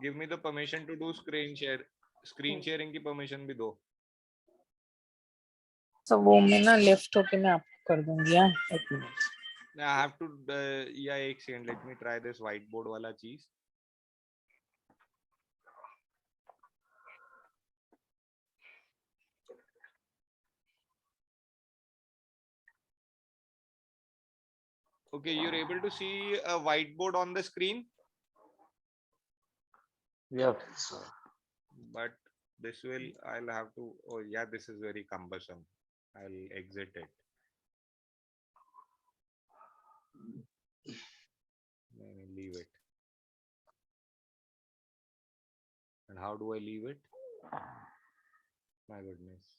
Give me the permission to do screen share. Screen sharing की permission भी दो. So वो मैं ना लेफ्ट होके मैं आपको कर दूंगी. हाँ, एक minute. I have to. Yeah, एक second. Let me try this whiteboard वाला चीज. Okay, you're able to see a whiteboard on the screen. Yes, sir. But this will, I'll have to. Oh yeah, this is very cumbersome. I'll exit it. Leave it. And how do I leave it? My goodness.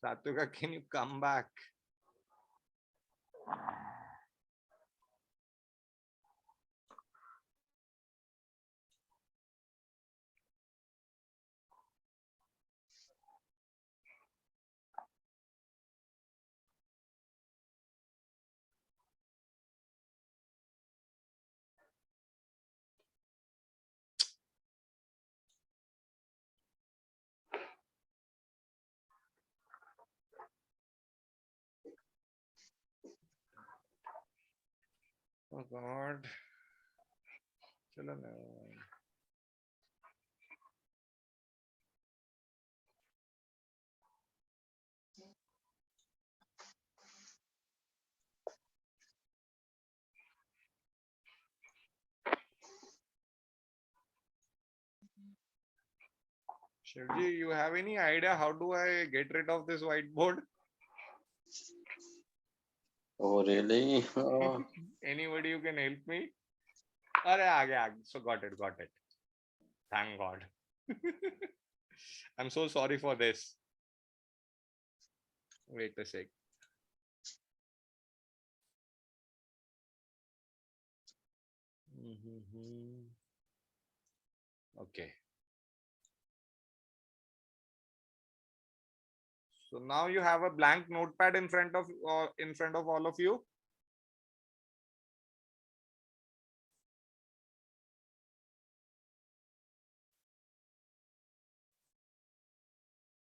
Satyaka, can you come back? Oh God. Chalo na. Shivji, you have any idea how do I get rid of this whiteboard? Oh, really? Anybody who can help me? Arey, so got it. Thank God. I'm so sorry for this. Wait a sec. Okay. So now you have a blank notepad in front of all of you.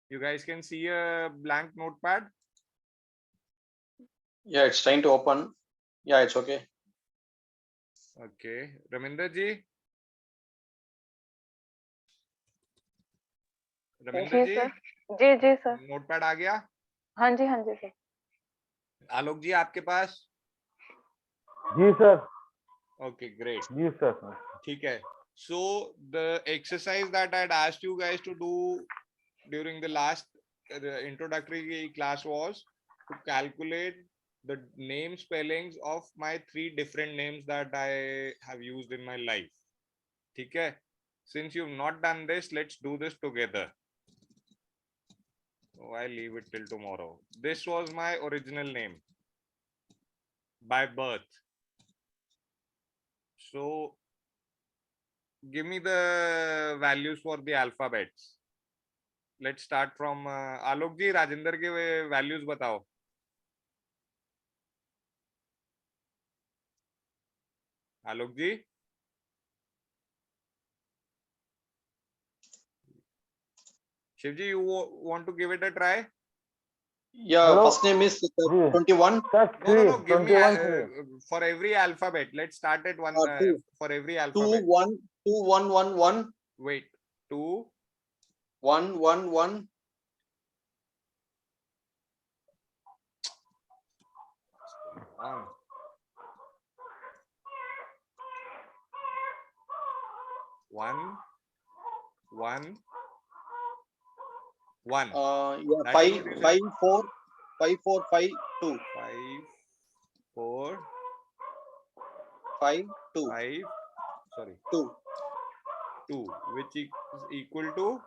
You guys can see a blank notepad. Yeah, it's trying to open. Yeah, it's okay. Okay, Raminder ji. Ravindra ji जी sir. नोटपैड आ गया? हाँ जी sir. Alok ji आपके पास? जी sir. Okay, great. जी सर. ठीक है. So the exercise that I'd asked you guys to do during the last introductory class was to calculate the name spellings of my 3 different names that I have used in my life. ठीक है? Since you've not done this, let's do this together. So I'll leave it till tomorrow. This was my original name by birth. So give me the values for the alphabets. Let's start from Alok ji. Rajinder के values बताओ. Alok ji. Shivji, you want to give it a try? Yeah, hello? First name is 21. No. Give me for every alphabet. Let's start at one. For every alphabet. 2 1 2 1 1 1. Wait. 2 1 1 1. On. 1 1 1. Yeah, 5 5 4 5 4 5 2. 5 4 5 2. 5 sorry 2. 2, which is equal to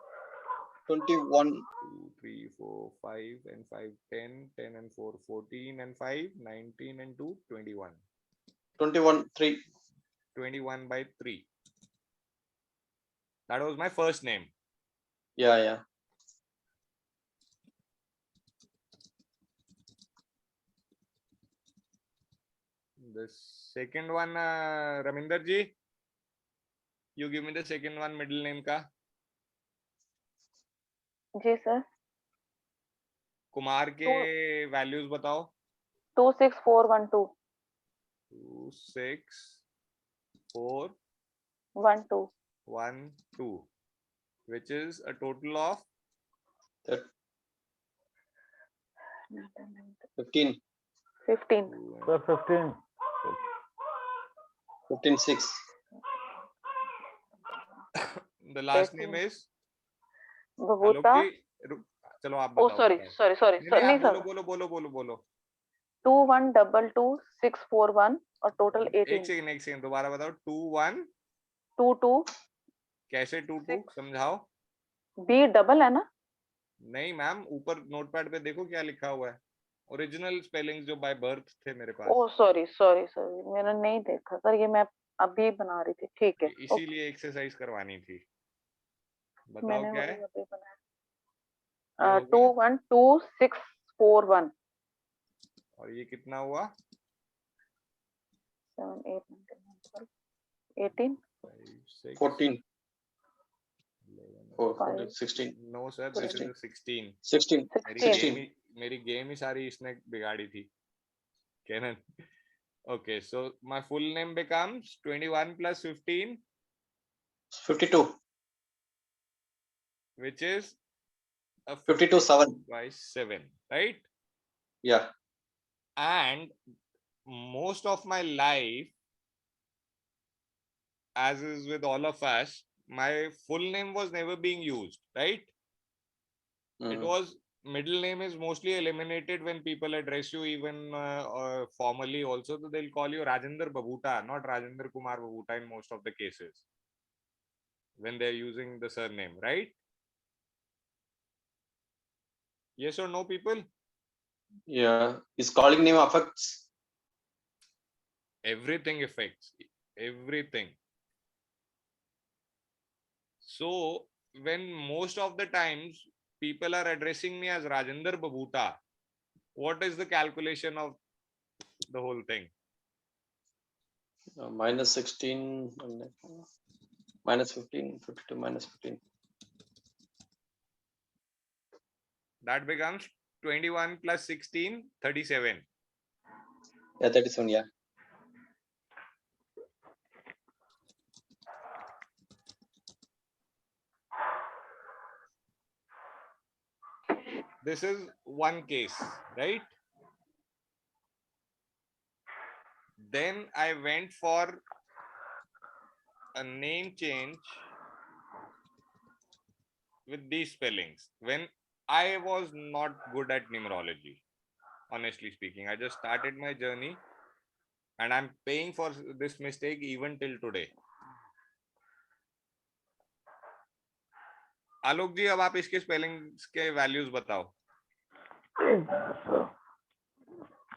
21. 2, 3, 4, 5 and 5, 10, 10 and 4, 14 and 5, 19 and 2, 21. 21, 3. 21 by 3. That was my first name. Yeah. The second one, Raminder ji, you give me the second one, middle name ka. Ji sir Kumar के values बताओ. 26412 2, 6, 4, 12 1, 2, which is a total of 15. 15 Sir, 15. 15, 6. the last name is बबूता Alok ji, चलो आप ओ बताओ. Sorry बताओ. Sorry sorry नहीं, नहीं आप sir बोलो. 2122641 और टोटल एक 18 सेकंड दोबारा बताओ. 2, 1 22 कैसे 2, 2 Six. समझाओ. बी डबल है ना नहीं मैम, ऊपर नोटपैड पे देखो क्या लिखा हुआ है. ओरिजिनल स्पेलिंग्स जो बाय बर्थ थे मेरे पास. ओ सॉरी मैंने नहीं देखा सर ये मैं अभी बना रही थी ठीक है इसीलिए एक्सरसाइज करवानी थी. बताओ मैंने क्या वही है. अभी ये बनाया हो गया. 212641 और ये कितना हुआ. 7 8 9 10 11 12 18 5, 6, 14. 11. 4, 14, 5 16. No sir, this is 16. 16. मेरी गेम ही सारी इसने बिगाड़ी थी. कैनन. Okay, so my full name becomes 21 plus 15, 52. which is a 52, 7. by 7, right? Yeah. And most of my life, as is with all of us, my full name was never being used, right? It was middle name is mostly eliminated when people address you, even formally also. So they'll call you Rajendra Babuta, not Rajendra Kumar Babuta in most of the cases when they're using the surname, right? Yes or no, people? Yeah. His calling name affects. Everything affects. Everything. So when most of the times people are addressing me as Rajendra Babuta, what is the calculation of the whole thing? Minus 16. Minus 15. 52 minus 15. That becomes 21 plus 16, 37. Yeah, 37. Yeah. This is one case, right? Then I went for a name change with these spellings when I was not good at numerology. Honestly speaking, I just started my journey and I'm paying for this mistake even till today. आलोक जी, अब आप इसके spellings के values बताओ.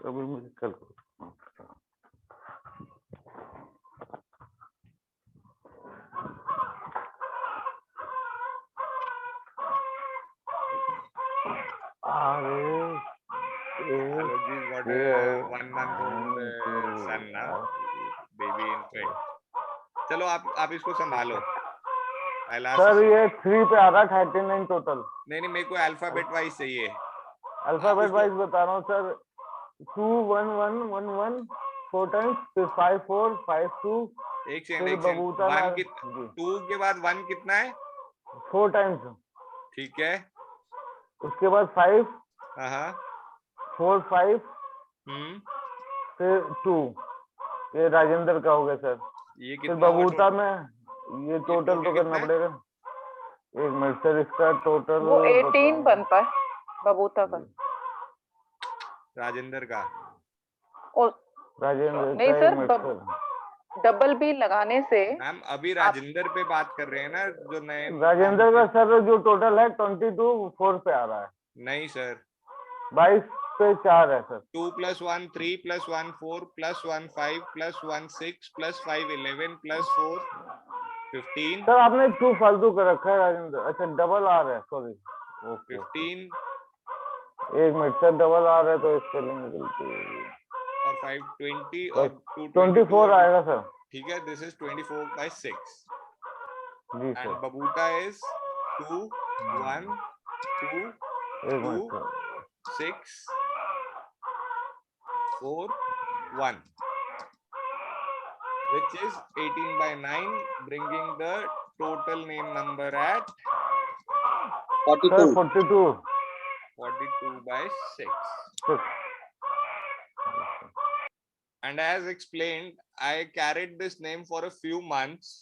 अभी मुझे कल Alok ji's got a 1-month-old son now, baby infant. चलो आप इसको संभालो. सर ये 3 पे आ रहा 39 टोटल. नहीं मेरे को अल्फाबेट वाइज चाहिए. अल्फाबेट वाइज बता रहा हूँ सर. 2 1 1 1 1 4 टाइम्स, फिर 5 4 5 2. एक सेकंड 2 के बाद 1 कितना है? 4 टाइम्स. ठीक है. उसके बाद 5 हाँ 4 5 फिर 2. ये राजेंद्र का हो गया सर. ये फिर बबूता में ये टोटल तो करना पड़ेगा. एक मिनट सर, इसका टोटल वो 18 बनता है बबूता का. राजेंद्र का. ओ राजेंद्र नहीं का सर डबल बी लगाने से मैम अभी राजेंद्र पे बात कर रहे हैं ना, जो नए राजेंद्र का सर जो टोटल है 22 4 पे आ रहा है, नहीं सर, 22 पे 4 है सर। 2 + 1 3 + 1 4 + 1 5 + 1 6 + 5 11 + 4 15 सर आपने 2 फालतू कर रखा है राजेंद्र। अच्छा डबल आ रहा है, सॉरी। ओके 15 एक मिनट सर, डबल आ रहा है तो स्पेलिंग गलती होगी। और 5 20 और बस 2 22 24 और आएगा सर। ठीक है, दिस इज 24/6 जी and सर, babuta is 2 1 2 एक 2 minute sir. 6 4 1, which is 18/9, bringing the total name number at 42. Sir 42 42/6. 6। And as explained, I carried this name for a few months.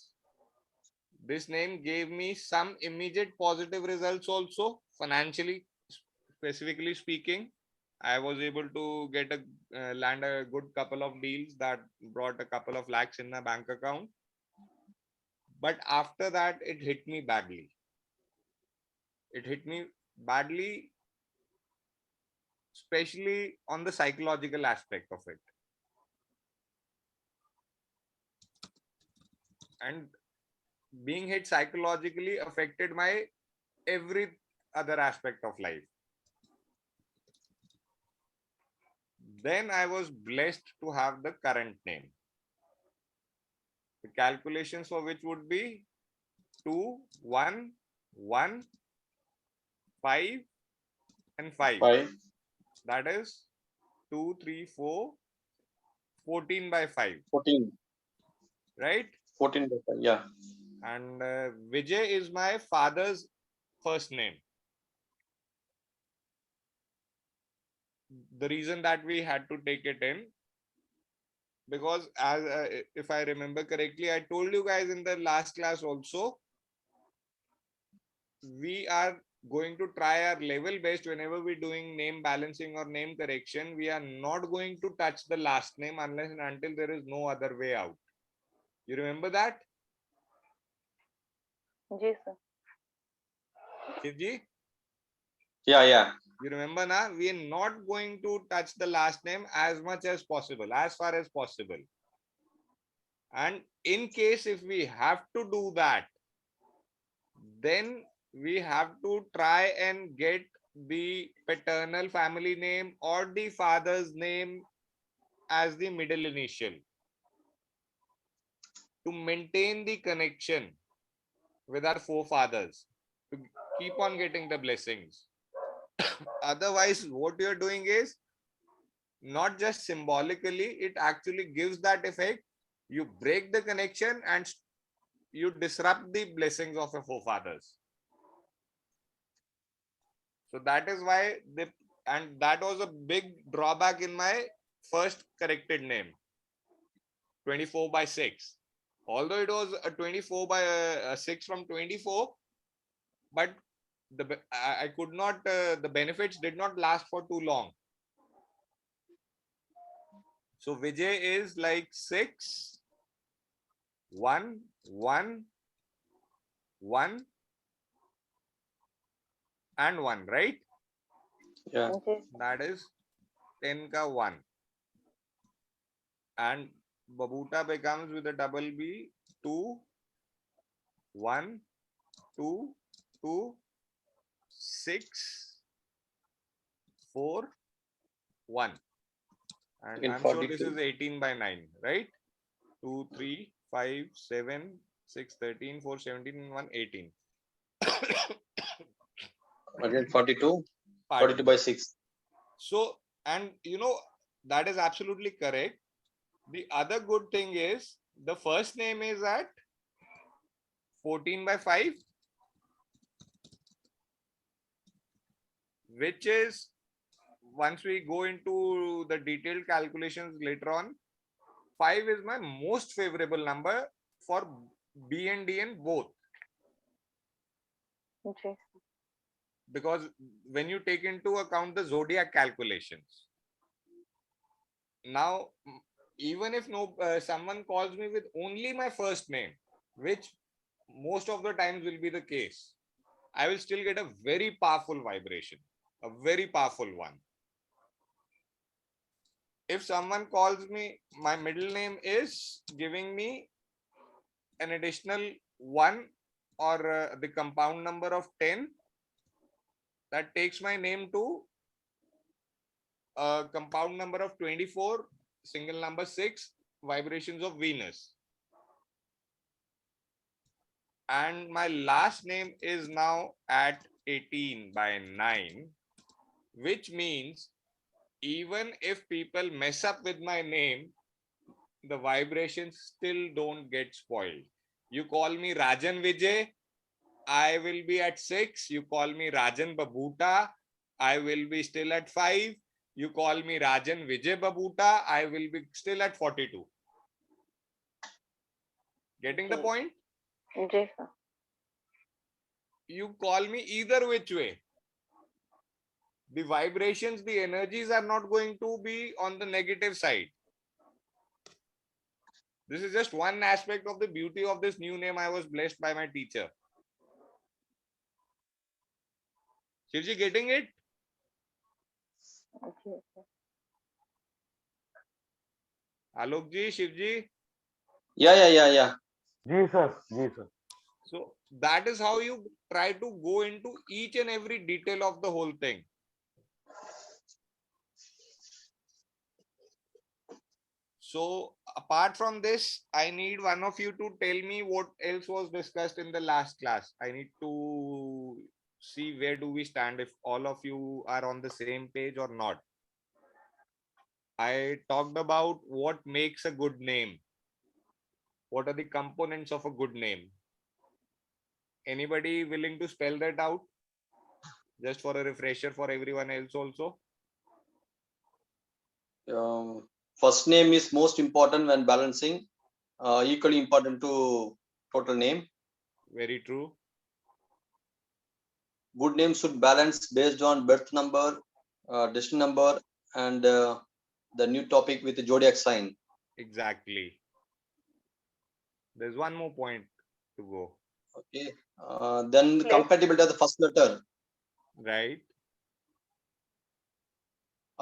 This name gave me some immediate positive results also, financially, specifically speaking. I was able to get land a good couple of deals that brought a couple of lakhs in my bank account. But after that, it hit me badly. It hit me badly, especially on the psychological aspect of it. And being hit psychologically affected my every other aspect of life. Then I was blessed to have the current name. The calculations for which would be 2 1 1 5 and 5. 5. That is 2 3 4 14/5, 14. right? 14 by 5. Yeah. And Vijay is my father's first name. The reason that we had to take it in, because as if I remember correctly, I told you guys in the last class also, we are going to try our level best whenever we're doing name balancing or name correction. We are not going to touch the last name unless and until there is no other way out. You remember that, जी sir, Shivji? Yeah, yeah. You remember now? We are not going to touch the last name as much as possible, as far as possible. And in case if we have to do that, then we have to try and get the paternal family name or the father's name as the middle initial to maintain the connection with our forefathers, to keep on getting the blessings. Otherwise, what you're doing is not just symbolically, it actually gives that effect. You break the connection and you disrupt the blessings of your forefathers. So that is why and that was a big drawback in my first corrected name, 24/6. Although it was a 24/6 from 24, but I could not, the benefits did not last for too long. So Vijay is like 6 1 1 1 and 1, right? Yeah. जी That is 10 ka 1. And Babuta becomes with a double B 2 1 2 2 6 4 1. And In I'm sure this 42. is 18/9, right? 2 3 5 7 6 13 4 17 1 18. Again 42. Pardon 42 me. by 6. So, and that is absolutely correct. The other good thing is the first name is at 14/5, which is, once we go into the detailed calculations later on, 5 is my most favorable number for B and D in both. जी Because when you take into account the zodiac calculations, now even if someone calls me with only my first name, which most of the times will be the case, I will still get a very powerful vibration, a very powerful one. If someone calls me, my middle name is giving me an additional 1 or the compound number of 10, that takes my name to a compound number of 24, single number 6 vibrations of Venus. And my last name is now at 18 by 9, which means even if people mess up with my name, the vibrations still don't get spoiled. You call me Rajan Vijay, I will be at 6. You call me Rajan Babuta, I will be still at 5. You call me Rajan Vijay Babuta, I will be still at 42. Getting the जी point? जी sir. You call me either which way, the vibrations, the energies are not going to be on the negative side. This is just one aspect of the beauty of this new name I was blessed by my teacher. Shivji, getting it? जी sir. Alok ji, Shivji. Yeah. जी sir, जी sir. So that is how you try to go into each and every detail of the whole thing. So apart from this, I need one of you to tell me what else was discussed in the last class. I need to see where do we stand, if all of you are on the same page or not. I talked about what makes a good name. What are the components of a good name? Anybody willing to spell that out? Just for a refresher for everyone else also. First name is most important when balancing, equally important to total name. Very true. Good name should balance based on birth number, destiny number, and the new topic with the zodiac sign. Exactly. There's one more point to go. Okay. Then Place. compatibility of the first letter, Right?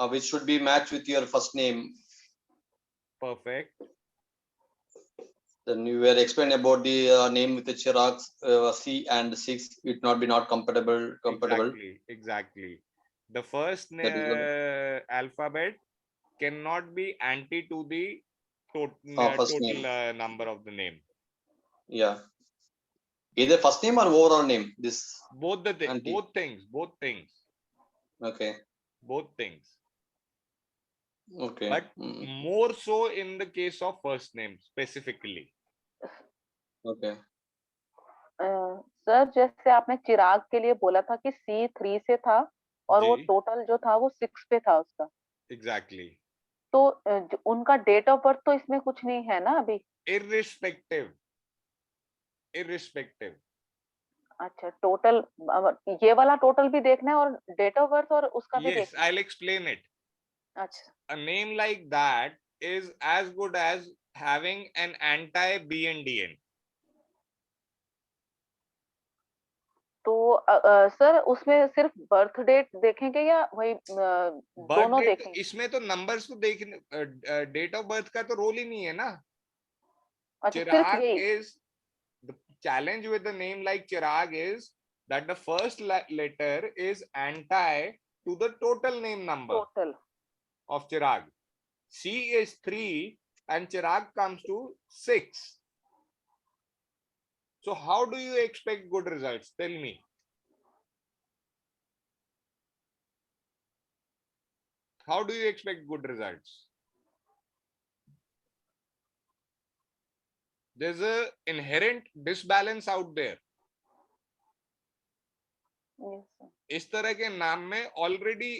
which should be matched with your first name. Perfect. Then you were explaining about the name with the Chirag, C and 6. It not be not compatible. Exactly. The first That is the alphabet cannot be anti to the first total name. number of the name. Yeah. Either first name or overall name. This Both the things. anti. Both things. Okay. Both things. Okay. But more so in the case of first name specifically. Okay. Sir जैसे आपने चिराग के लिए बोला था कि C3 से था और वो जी. टोटल जो था वो 6 पे था उसका. Exactly. तो उनका डेट ऑफ बर्थ तो इसमें कुछ नहीं है ना अभी. Irrespective. अच्छा टोटल ये वाला टोटल भी देखना है और डेट ऑफ बर्थ और उसका भी Yes, देखना है. I'll explain it. अच्छा. A name like that is as good as having an anti-BNDN. तो सर उसमें सिर्फ बर्थ डेट देखेंगे या वही दोनों डेट देखेंगे. इसमें तो नंबर्स को देखने, डेट ऑफ बर्थ का तो रोल ही नहीं है ना. अच्छा सिर्फ Chirag यही. is the challenge with the name like Chirag is that the first letter is anti to the total name number total. of Chirag. C is 3 and Chirag comes to 6. So how do you expect good results? Tell me. How do you expect good results? There's a inherent disbalance out there. Yes, sir. इस तरह के नाम में already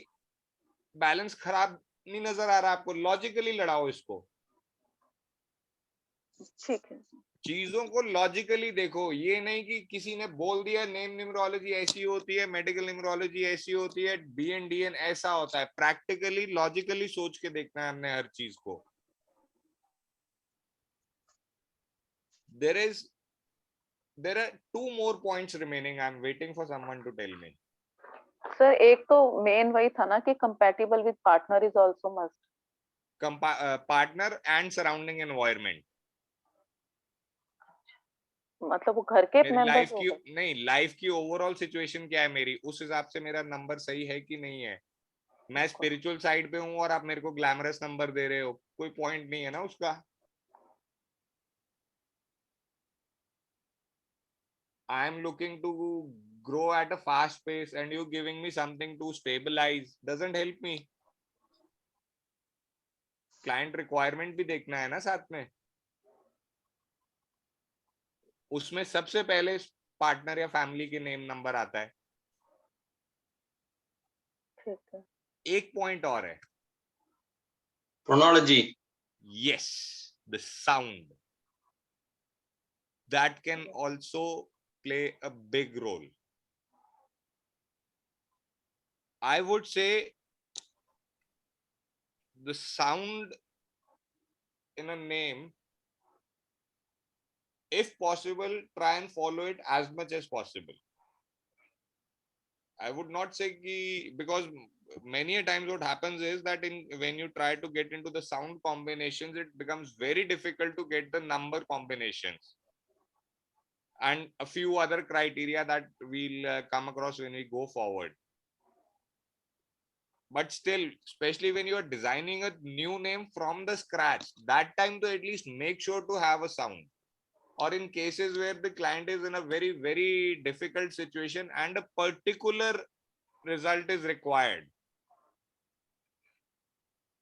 balance खराब नहीं नजर आ रहा आपको. लॉजिकली लड़ाओ इसको. ठीक है. चीजों को लॉजिकली देखो. ये नहीं कि किसी ने बोल दिया नेम न्यूमरोलॉजी ऐसी होती है, मेडिकल न्यूमरोलॉजी ऐसी होती है, BNDN ऐसा होता है. प्रैक्टिकली लॉजिकली सोच के देखना है हमने हर चीज को. there are two more points remaining. I'm waiting for someone to tell me. Sir एक तो मेन वही था ना कि compatible with partner is also must. Partner and surrounding environment. मतलब वो घर के मेरी मेंबर्स लाइफ हो की गए. नहीं, लाइफ की ओवरऑल सिचुएशन क्या है मेरी, उस हिसाब से मेरा नंबर सही है कि नहीं है. मैं स्पिरिचुअल साइड पे हूँ और आप मेरे को ग्लैमरस नंबर दे रहे हो, कोई पॉइंट नहीं है ना उसका. I am looking to grow at a fast pace and you giving me something to stabilize doesn't help me. Client requirement भी देखना है ना साथ में. उसमें सबसे पहले पार्टनर या फैमिली के नेम नंबर आता है. ठीक है. एक पॉइंट और है. Chronology. Yes, the sound that can also play a big role. I would say the sound in a name, if possible, try and follow it as much as possible. I would not say ki, because many a times what happens is that when you try to get into the sound combinations, it becomes very difficult to get the number combinations and a few other criteria that we'll come across when we go forward. But still, especially when you are designing a new name from the scratch, that time to at least make sure to have a sound. Or in cases where the client is in a very, very difficult situation and a particular result is required,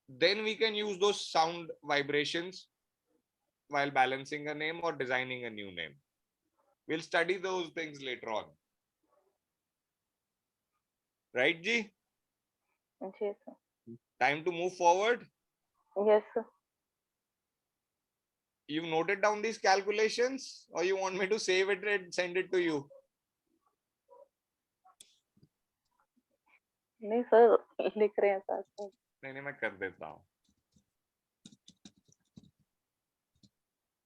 then we can use those sound vibrations while balancing a name or designing a new name. We'll study those things later on. Right, Ji? जी sir. Time to move forward. Yes sir. You've noted down these calculations or you want me to save it and send it to you? नहीं sir लिख रहे हैं साथ में. नहीं, मैं कर देता हूँ.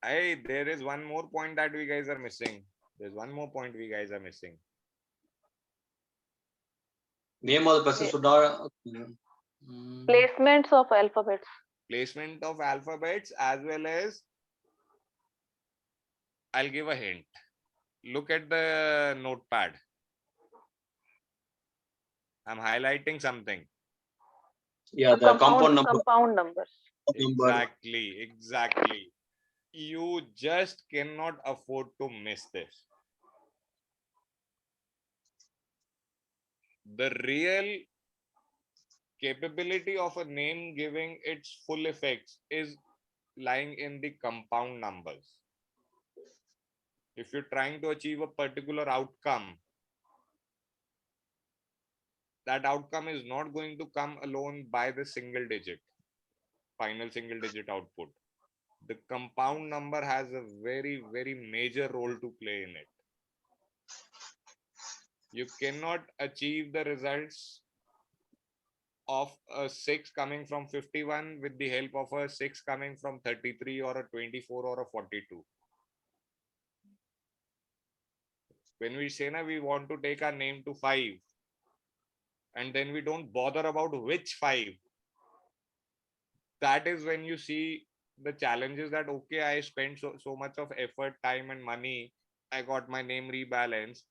Hey, there is one more point that we guys are missing. There's one more point we guys are missing. Name of the person should not. Placements of alphabets. Placement of alphabets as well as, I'll give a hint. Look at the notepad. I'm highlighting something. Yeah, the compound number. Compound numbers. Exactly. You just cannot afford to miss this. The real capability of a name giving its full effects is lying in the compound numbers. If you're trying to achieve a particular outcome, that outcome is not going to come alone by the single digit, final single digit output. The compound number has a very, very major role to play in it. You cannot achieve the results of a 6 coming from 51 with the help of a 6 coming from 33 or a 24 or a 42. When we say na, we want to take our name to 5 and then we don't bother about which 5, that is when you see the challenges that, okay, I spent so much of effort, time and money, I got my name rebalanced.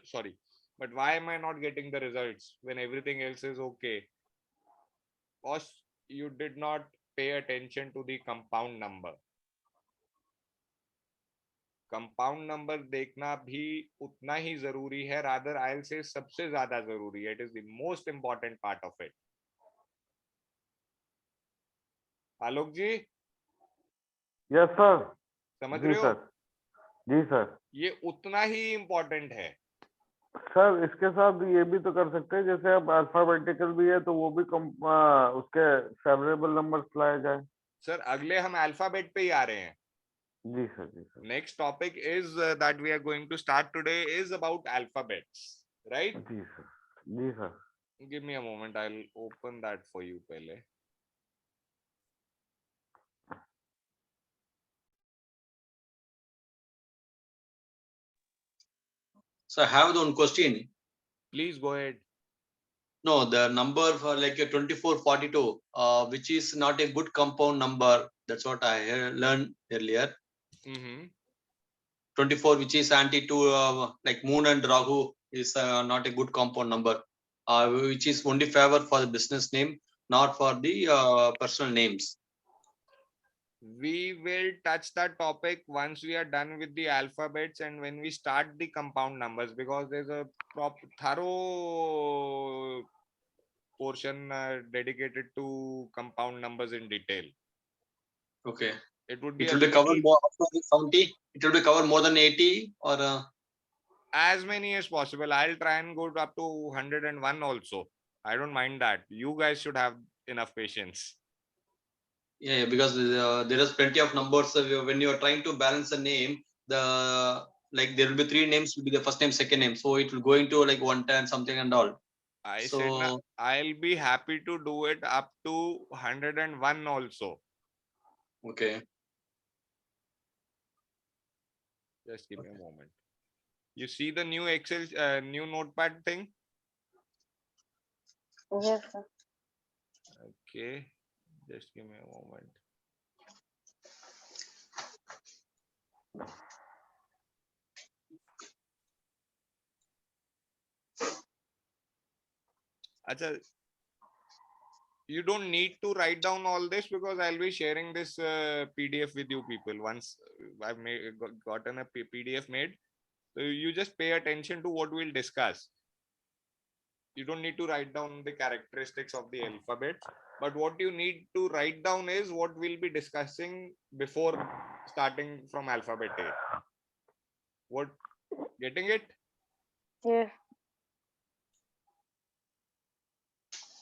Sorry, but why am I not getting the results when everything else is okay? Because you did not pay attention to the compound number. Compound number देखना भी उतना ही जरूरी है, rather I'll say सबसे ज्यादा जरूरी है. It is the most important part of it. Alok ji, yes sir. समझ जी रहे हो? सर. जी सर. ये उतना ही इम्पोर्टेंट है. सर इसके साथ ये भी तो कर सकते हैं, जैसे अब अल्फाबेटिकल भी है तो वो भी उसके फेवरेबल नंबर्स लाए जाए. सर अगले हम अल्फाबेट पे ही आ रहे हैं. जी सर. जी sir. Next topic is that we are going to start today is about alphabets, right? जी सर. जी sir. Give me a moment, I'll open that for you पहले. So I have one question. Please go ahead. No, the number for like a 2442, which is not a good compound number. That's what I learned earlier. Mm-hmm. 24, which is anti to like Moon and Rahu, is not a good compound number, which is only favor for the business name, not for the personal names. We will touch that topic once we are done with the alphabets and when we start the compound numbers, because there's a thorough portion dedicated to compound numbers in detail. Okay. It would be It a will be covered little, more after the 70. It will be covered more than 80 or. as many as possible. I'll try and go up to 101 also. I don't mind that. You guys should have enough patience. Yeah, because there is plenty of numbers. When you are trying to balance a name, like there will be 3 names, will be the first name, second name. So it will go into like 110 something and all. I said na, So I'll be happy to do it up to 101 also. okay. Just give me a moment. You see the new Excel, new notepad thing? Yes, sir. Okay. Just give me a moment. Acha, you don't need to write down all this because I'll be sharing this PDF with you people once I've gotten a PDF made. So you just pay attention to what we'll discuss. You don't need to write down the characteristics of the alphabets, but what you need to write down is what we'll be discussing before starting from alphabet A. What, getting it? Yes.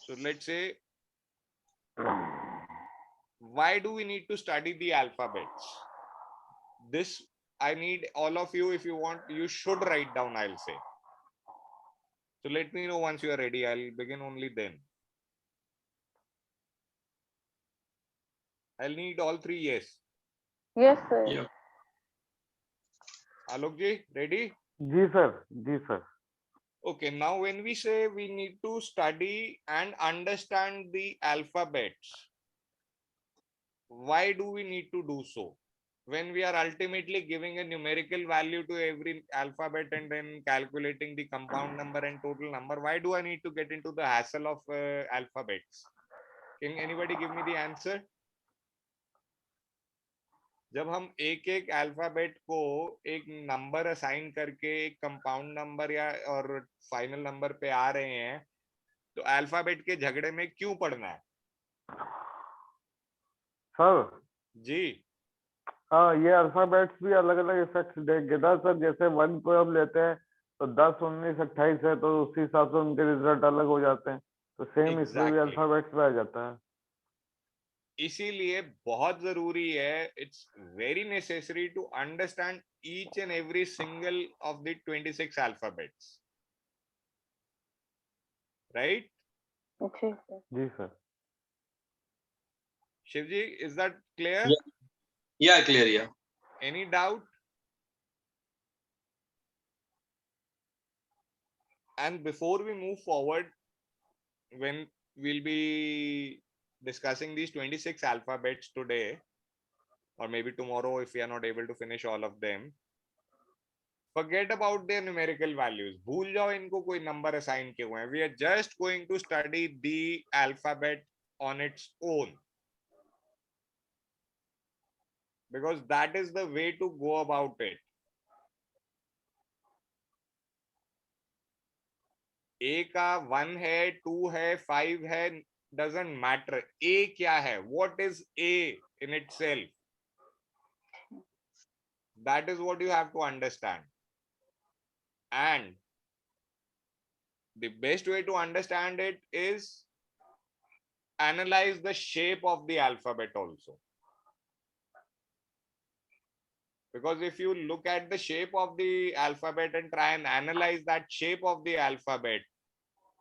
So let's say, why do we need to study the alphabets? This, I need all of you, if you want, you should write down, I'll say. So let me know once you are ready. I'll begin only then. I'll need all 3 yes. Yes, sir. Yeah. Alok ji, ready? जी sir Okay, now when we say we need to study and understand the alphabets, why do we need to do so? When we are ultimately giving a numerical value to every alphabet and then calculating the compound number and total number, why do I need to get into the hassle of alphabets? Can anybody give me the answer? जब हम एक एक alphabet को एक number assign करके एक compound number या और फाइनल नंबर पे आ रहे हैं, तो अल्फाबेट के झगड़े में क्यों पड़ना है? सर जी हाँ, ये अल्फाबेट्स भी अलग अलग इफेक्ट्स देगा सर। जैसे 1 को हम लेते हैं तो 10, 19, 28 है, तो उसी हिसाब से उनके रिजल्ट अलग हो जाते हैं। तो सेम इसमें भी एग्जैक्टली, अल्फाबेट्स में आ जाता है। इसीलिए बहुत जरूरी है, it's very necessary to understand each and every single of the 26 alphabets, right? जी सर। जी sir. Shivji, is that clear? Yeah, clear. Yeah. Any doubt? And before we move forward, when we'll be discussing these 26 alphabets today, or maybe tomorrow if we are not able to finish all of them, forget about their numerical values. भूल जाओ इनको कोई number assign किए हुए हैं. We are just going to study the alphabet on its own, because that is the way to go about it. A का 1 है, 2 है, 5 है, doesn't matter. A क्या है? What is A in itself? That is what you have to understand. And the best way to understand it is analyze the shape of the alphabet also. Because if you look at the shape of the alphabet and try and analyze that shape of the alphabet,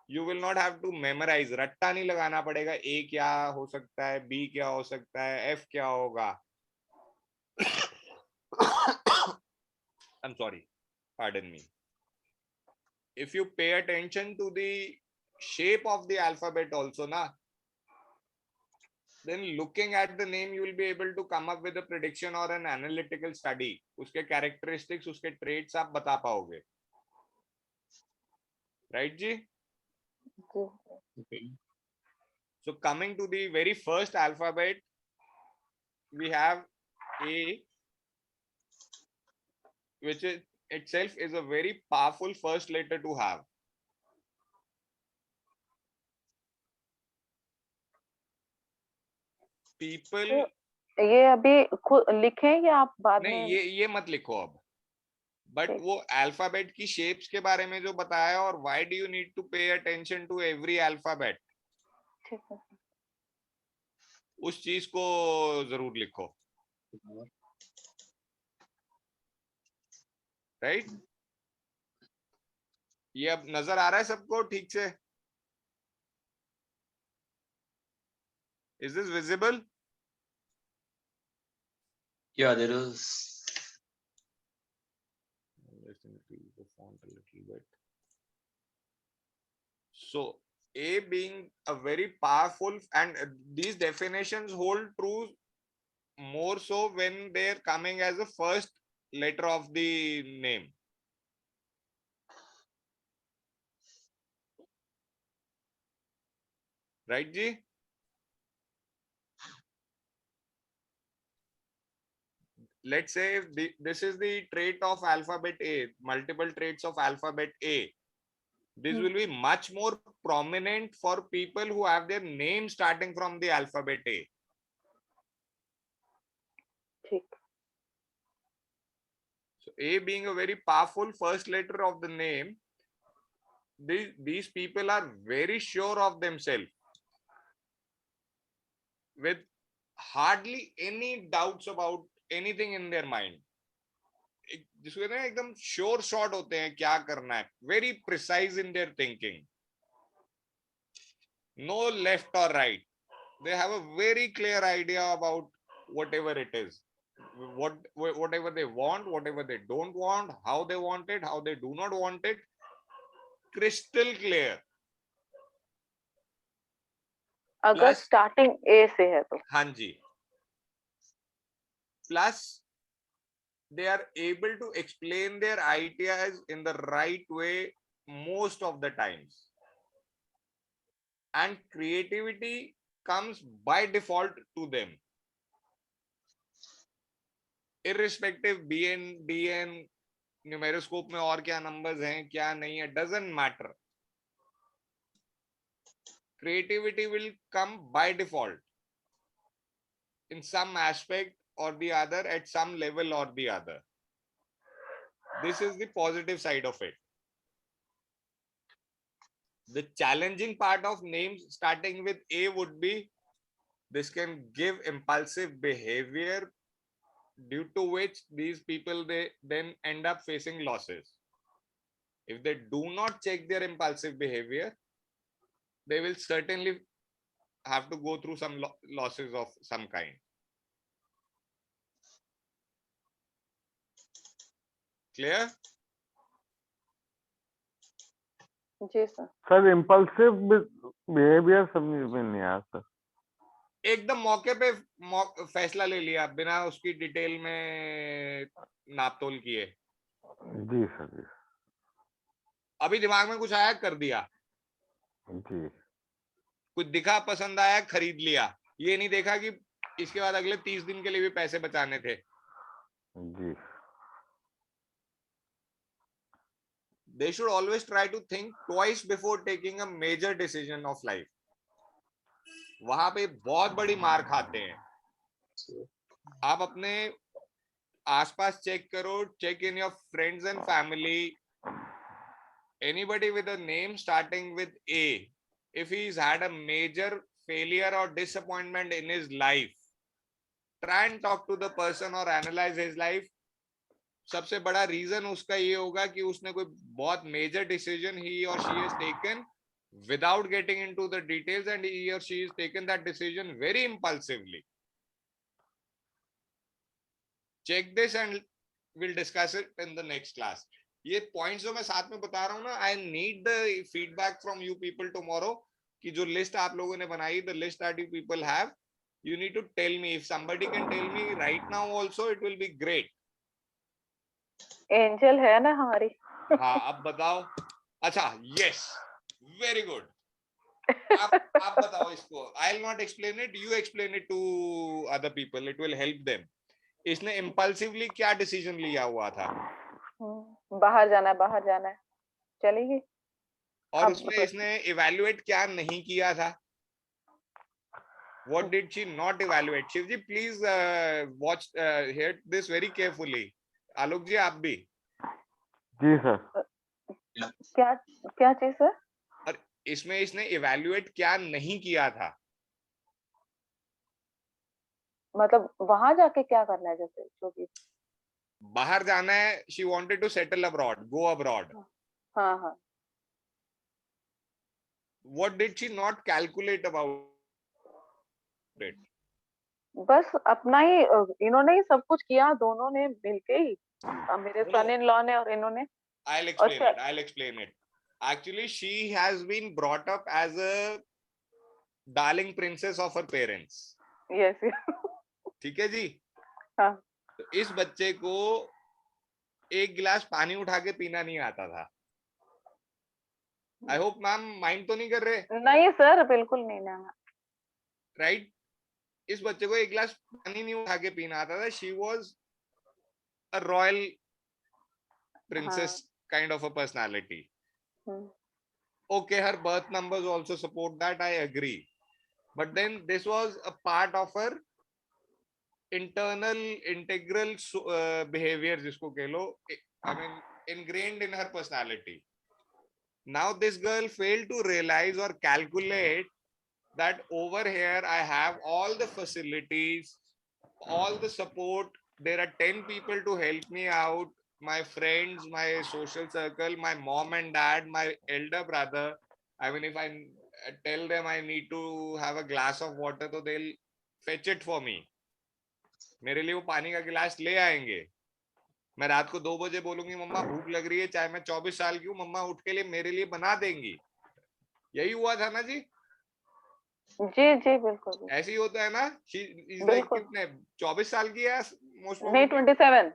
you will not have to memorize. रट्टा नहीं लगाना पड़ेगा. A क्या हो सकता है, B क्या हो सकता है, F क्या होगा. I'm sorry, pardon me. if you pay attention to the shape of the alphabet also, na, then looking at the name, you will be able to come up with a prediction or an analytical study. उसके characteristics, उसके traits आप बता पाओगे. Right, जी? जी Okay. So coming to the very first alphabet, we have A, which is itself is a very powerful first letter to have. People, तो ये अभी खुद लिखें या आप बाद नहीं, में? ये मत लिखो अब. बट ठीक. वो अल्फाबेट की शेप्स के बारे में जो बताया, और why do you need to pay attention to every alphabet, ठीक है. उस चीज को जरूर लिखो. राइट? ये अब नजर आ रहा है सबको ठीक से? Is this visible? Yeah, there is. Let's increase the font a little bit. So A being a very powerful, and these definitions hold true more so when they're coming as a first letter of the name. Right, Ji? Let's say if this is the trait of alphabet A, multiple traits of alphabet A. This will be much more prominent for people who have their name starting from the alphabet A. ठीक. So A being a very powerful first letter of the name, these people are very sure of themselves, with hardly any doubts about anything in their mind. जिसको कहते हैं एकदम sure shot होते हैं क्या करना है, very precise in their thinking, no left or right. They have a very clear idea about whatever it is, whatever they want, whatever they don't want, how they want it, how they do not want it, crystal clear. अगर Plus, starting ए से है तो? हाँ जी. Plus, they are able to explain their ideas in the right way most of the times, and creativity comes by default to them, irrespective BN DN न्यूमेरोस्कोप में और क्या numbers हैं क्या नहीं है, doesn't matter. Creativity will come by default in some aspect or the other, at some level or the other. This is the positive side of it. The challenging part of names starting with A would be this can give impulsive behavior, due to which these people they then end up facing losses. If they do not check their impulsive behavior, they will certainly have to go through some losses of some kind. Clear? जी sir. Sir impulsive behaviour समझ में नहीं आया sir. एकदम मौके पे फैसला ले लिया बिना उसकी डिटेल में नापतोल किए. जी सर. जी अभी दिमाग में कुछ आया कर दिया, जी. कुछ दिखा पसंद आया खरीद लिया, ये नहीं देखा कि इसके बाद अगले 30 दिन के लिए भी पैसे बचाने थे. जी. They should always try to think twice before taking a major decision of life. वहां पे बहुत बड़ी मार खाते हैं. आप अपने आसपास चेक करो, check in your friends and family. Anybody with a name starting with A, if he's had a major failure or disappointment in his life, try and talk to the person or analyze his life. सबसे बड़ा reason उसका ये होगा कि उसने कोई बहुत major decision he or she has taken without getting into the details, and he or she has taken that decision very impulsively. Check this and we'll discuss it in the next class. ये points जो मैं साथ में बता रहा हूँ ना, I need the feedback from you people tomorrow कि जो लिस्ट आप लोगों ने बनाई, the list that you people have, you need to tell me. If somebody can tell me right now also, it will be great. Angel है ना हमारी। हाँ, अब बताओ। अच्छा, yes, very good. आप बताओ इसको। I'll not explain it, you explain it to other people, it will help them. इसने impulsively क्या decision लिया हुआ था? बाहर जाना है, चलेगी। और उसमें इसने evaluate क्या नहीं किया था? What did she not evaluate? Shivji, please watch, hear this very carefully. आलोक जी, आप भी। जी सर। क्या क्या चीज सर? और इसमें इसने evaluate क्या नहीं किया था? मतलब वहां जाके क्या करना है, जैसे जो भी बाहर जाना है, she wanted to settle abroad, go abroad. हाँ हाँ। What did she not calculate about it? बस अपना ही इन्होंने ही सब कुछ किया, दोनों ने मिलके ही, मेरे सन इन लॉ ने और इन्होंने। I'll explain it. I'll explain it. Actually, she has been brought up as a darling princess of her parents. Yes. ठीक है जी? हाँ। तो इस बच्चे को एक गिलास पानी उठा के पीना नहीं आता था। आई होप मैम माइंड तो नहीं कर रहे? नहीं सर, बिल्कुल नहीं ना। राइट? इस बच्चे को एक गिलास पानी नहीं उठा के पीना आता था। She was a royal princess kind of a personality. Okay, her birth numbers also support that, I agree. But then this was a part of her internal integral behavior, jisko keh lo, I mean ingrained in her personality. Now this girl failed to realize or calculate that over here I have all the facilities, all the support. There are 10 people to help me out, my friends, my social circle, my mom and dad, my elder brother. I mean, if I tell them I need to have a glass of water, so they'll fetch it for me. मेरे लिए वो पानी का गिलास ले आएंगे। मैं रात को 2 बजे बोलूंगी मम्मा भूख लग रही है, चाहे मैं 24 साल की हूँ, मम्मा उठ के लिए मेरे लिए बना देंगी। यही हुआ था ना जी? जी जी बिल्कुल। ऐसे ही होता है ना? कितने 24 साल की है? मोस्ट नहीं 27।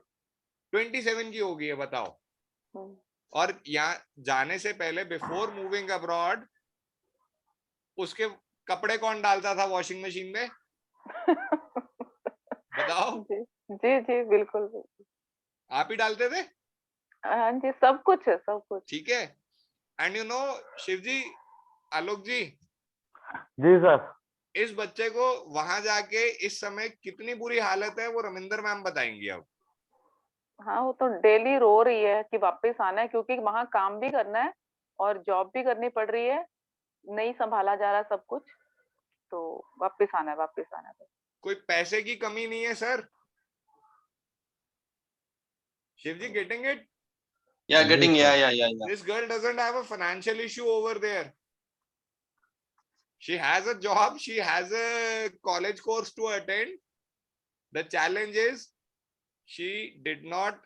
27 की होगी है, बताओ। और यहाँ जाने से पहले बिफोर मूविंग अब्रॉड उसके कपड़े कौन डालता था वॉशिंग मशीन में? बताओ। जी जी जी बिल्कुल। आप ही डालते थे? हाँ जी, सब कुछ है, सब कुछ। ठीक है। And you know Shiv ji, Alok ji. जी सर। इस बच्चे को वहां जाके इस समय कितनी बुरी हालत है वो रमिंदर मैम बताएंगी अब। हाँ, वो तो डेली रो रही है कि वापस आना है, क्योंकि वहां काम भी करना है और जॉब भी करनी पड़ रही है, नहीं संभाला जा रहा सब कुछ, तो वापस आना है, वापस आना है। कोई पैसे की कमी नहीं है sir. Shiv ji, getting it? Yeah, getting, yeah. This girl doesn't have a financial issue over there. She has a job, she has a college course to attend. The challenge is she did not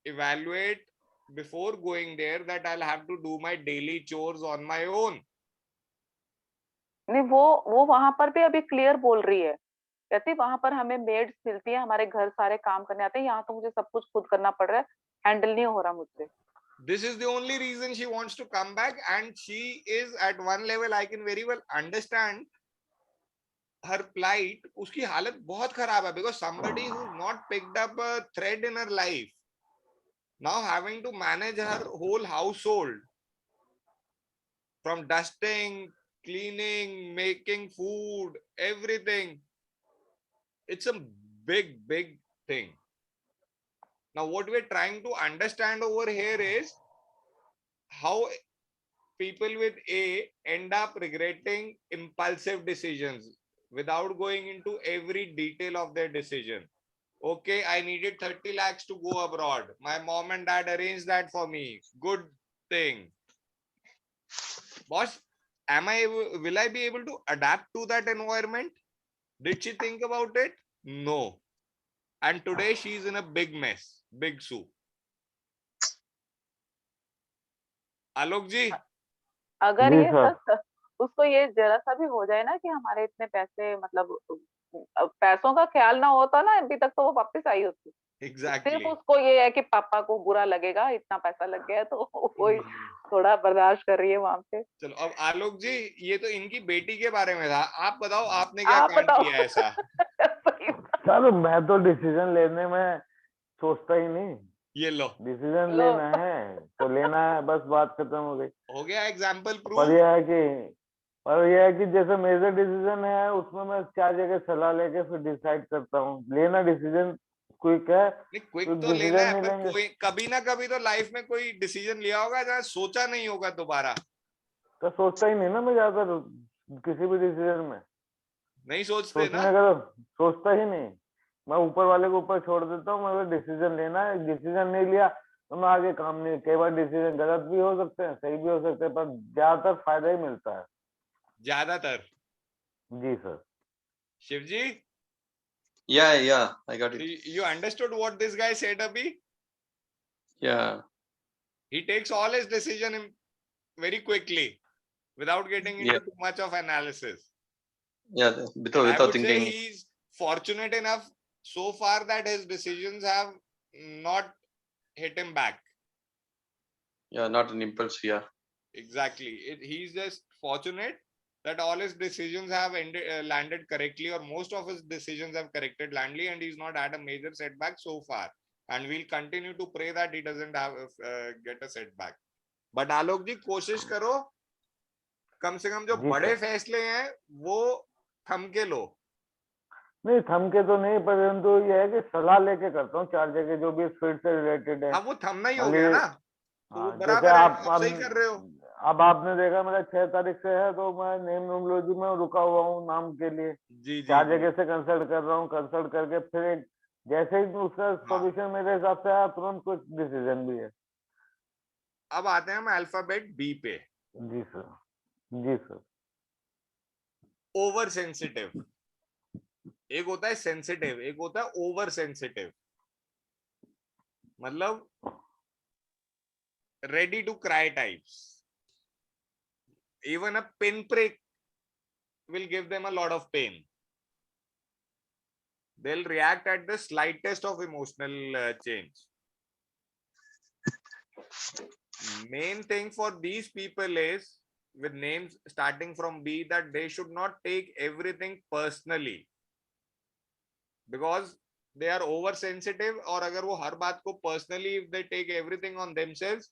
evaluate before going there that I'll have to do my daily chores on my own. नहीं, वो वहां पर भी अभी clear बोल रही है, कहती वहां पर हमें मेड्स मिलती है, हमारे घर सारे काम करने आते हैं, यहाँ तो मुझे सब कुछ खुद करना पड़ रहा है, हैंडल नहीं हो रहा मुझसे। This is the only reason she wants to come back, and she is at one level I can very well understand her plight. उसकी हालत बहुत खराब है because somebody who's not picked up a thread in her life, now having to manage her whole household from dusting, cleaning, making food, everything. It's a big thing. Now what we're trying to understand over here is how people with A end up regretting impulsive decisions without going into every detail of their decision. Okay, I needed 30 lakhs to go abroad. My mom and dad arranged that for me. Good thing. Boss, will I be able to adapt to that environment? Did she think about it? No. And today she's in a big mess, big soup. आलोक जी, अगर जी ये sir. उसको ये जरा सा भी हो जाए ना कि हमारे इतने पैसे, मतलब पैसों का ख्याल ना होता ना, अभी तक तो वो वापस आई होती। सिर्फ एग्जैक्टली। उसको ये है कि पापा को बुरा लगेगा, इतना पैसा लग गया है, तो वो थोड़ा बर्दाश्त कर रही है वहां पे। चलो अब आलोक जी, ये तो इनकी बेटी के बारे में था, आप बताओ आपने क्या आप कांड बताओ। किया ऐसा? सही बात। सर मैं तो डिसीजन लेने में सोचता ही नहीं। ये लो, डिसीजन लो। लेना है तो लेना है, बस बात खत्म हो गई। हो गया एग्जाम्पल पर प्रूफ। यह है कि पर यह है कि जैसे मेजर डिसीजन है उसमें मैं 4 जगह सलाह लेके फिर डिसाइड करता हूँ। लेना डिसीजन क्विक है, नहीं, क्विक क्विक तो लेना डिसीजन है, नहीं पर लेंगे कोई कभी ना कभी तो लाइफ में कोई डिसीजन लिया होगा जहाँ सोचा नहीं होगा दोबारा। तो सोचता ही नहीं ना मैं ज्यादातर किसी भी डिसीजन में। नहीं सोचते ना। सोचने का तो सोचता ही नहीं, मैं ऊपर वाले को ऊपर छोड़ देता हूँ। मुझे डिसीजन लेना है, डिसीजन नहीं लिया तो मैं आगे काम नहीं। कई बार डिसीजन गलत भी हो सकते हैं, सही भी हो सकते हैं, पर ज्यादातर फायदा ही मिलता है। ज्यादातर। जी sir. Shiv ji, Yeah, I got so it. you understood what this guy said abhi? Yeah, He takes all his decision very quickly without getting yeah, into too much of analysis. yeah. And I Without would say thinking. he's fortunate enough so far that his decisions have not hit him back. Yeah, not an impulse. Yeah, Exactly. He's just fortunate that all his decisions have landed correctly, or most of his decisions have corrected landly, and he's not had a major setback so far. And we'll continue to pray that he doesn't have get a setback. But आलोक जी, कोशिश करो कम से कम जो जी बड़े sir. फैसले हैं वो थम के लो। नहीं थम के तो नहीं, परंतु यह है कि सलाह लेके करता हूँ 4 जगह जो भी फील्ड से रिलेटेड है। हाँ, वो थमना ही हो मान गया लीजिए ना, तो वो हाँ, जैसे बराबर है, आप आप सही कर रहे हो। अब आपने देखा मेरा 6 तारीख से है तो मैं नेम न्यूमरोलॉजी में रुका हुआ हूँ नाम के लिए। जी जी 4 जगह से कंसल्ट कर रहा हूँ, कंसल्ट करके फिर जैसे ही उसका हाँ। सॉल्यूशन मेरे हिसाब से आया तुरंत कुछ डिसीजन भी है। अब आते हैं हम अल्फाबेट बी पे। जी सर। जी सर। Over sensitive. एक होता है सेंसिटिव, एक होता है ओवर सेंसिटिव। मतलब ready to cry types. Even a pinprick will give them a lot of pain. They'll react at the slightest of emotional change. Main thing for these people is, with names starting from B, that they should not take everything personally, because they are oversensitive. और अगर वो हर बात को personally, if they take everything on themselves,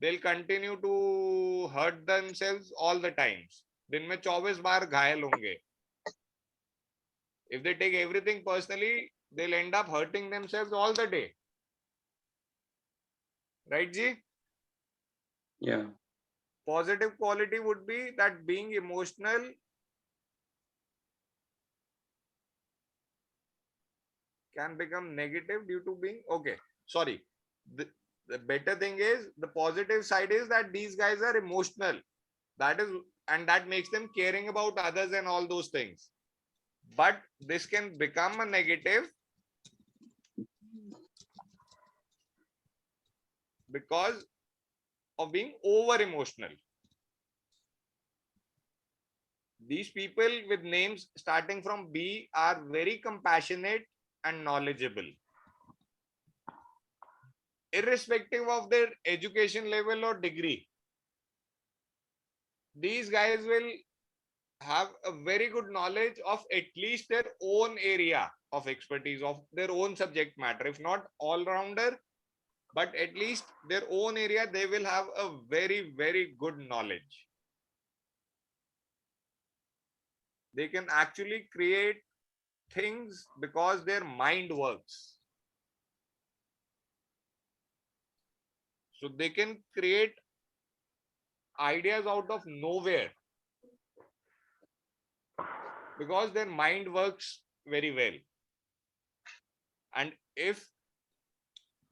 they'll continue to hurt themselves all the times. दिन में 24 बार घायल होंगे. If they take everything personally, they'll end up hurting themselves all the day. Right, Ji? yeah, Positive quality would be that being emotional can become negative due to being okay. Sorry. The better thing is, the positive side is that these guys are emotional. That is, and that makes them caring about others and all those things. But this can become a negative because of being over emotional. These people with names starting from B are very compassionate and knowledgeable, irrespective of their education level or degree. These guys will have a very good knowledge of at least their own area of expertise, of their own subject matter. If not all rounder, but at least their own area, they will have a very, very good knowledge. They can actually create things because their mind works. So they can create ideas out of nowhere because their mind works very well. And if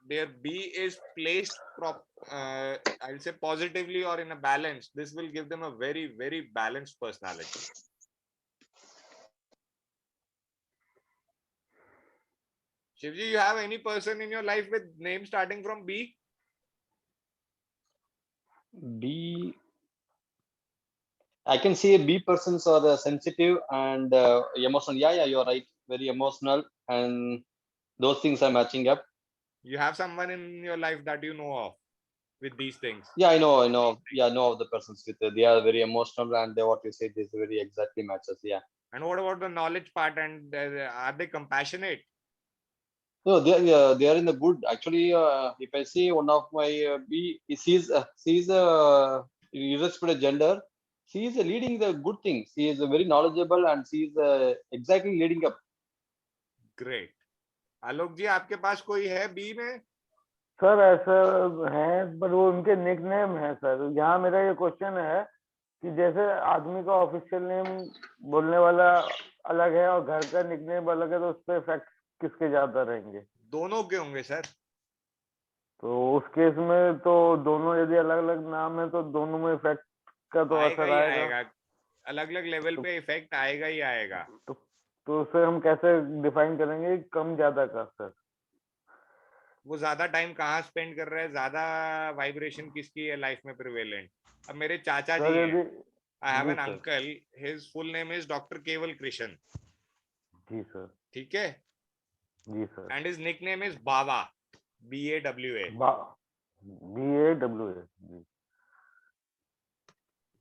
their B is placed I'll say positively or in a balance, this will give them a very, very balanced personality. Shivji, you have any person in your life with name starting from B? B. I can say B persons are sensitive and emotional. Yeah, you're right. Very emotional, and those things are matching up. You have someone in your life that you know of with these things. Yeah, I know. Yeah, I know of the persons with they are very emotional, and what you say is very exactly matches. Yeah. And what about the knowledge part? And are they compassionate? No, they are in the good. Actually, if I see one of my B, she's irrespective gender. She is leading the good things. She is very knowledgeable, and she is exactly leading up. Great. आलोक जी, आपके पास कोई है B में? Sir ऐसा है, पर वो उनके nick name है सर। यहाँ मेरा ये क्वेश्चन है कि जैसे आदमी का ऑफिशियल नेम बोलने वाला अलग है और घर का निक नेम अलग है, तो उस पर इफेक्ट किसके ज्यादा रहेंगे? दोनों के होंगे सर। तो उस केस में तो दोनों यदि अलग अलग नाम है तो दोनों में इफेक्ट का तो आएगा असर ही आएगा। आएगा, अलग अलग लेवल तो- पे इफेक्ट आएगा ही आएगा। तो उसे हम कैसे डिफाइन करेंगे, कम ज्यादा का सर? वो ज्यादा टाइम कहाँ स्पेंड कर रहा है, ज्यादा वाइब्रेशन किसकी है लाइफ में प्रिवेलेंट। अब मेरे चाचा जी सर हैं, यदि आई हैव जी एन sir, uncle, his full name is doctor Kewal Krishna, जी सर, ठीक है, जी sir, and his nickname is Bawa, BAWA। BAWA, जी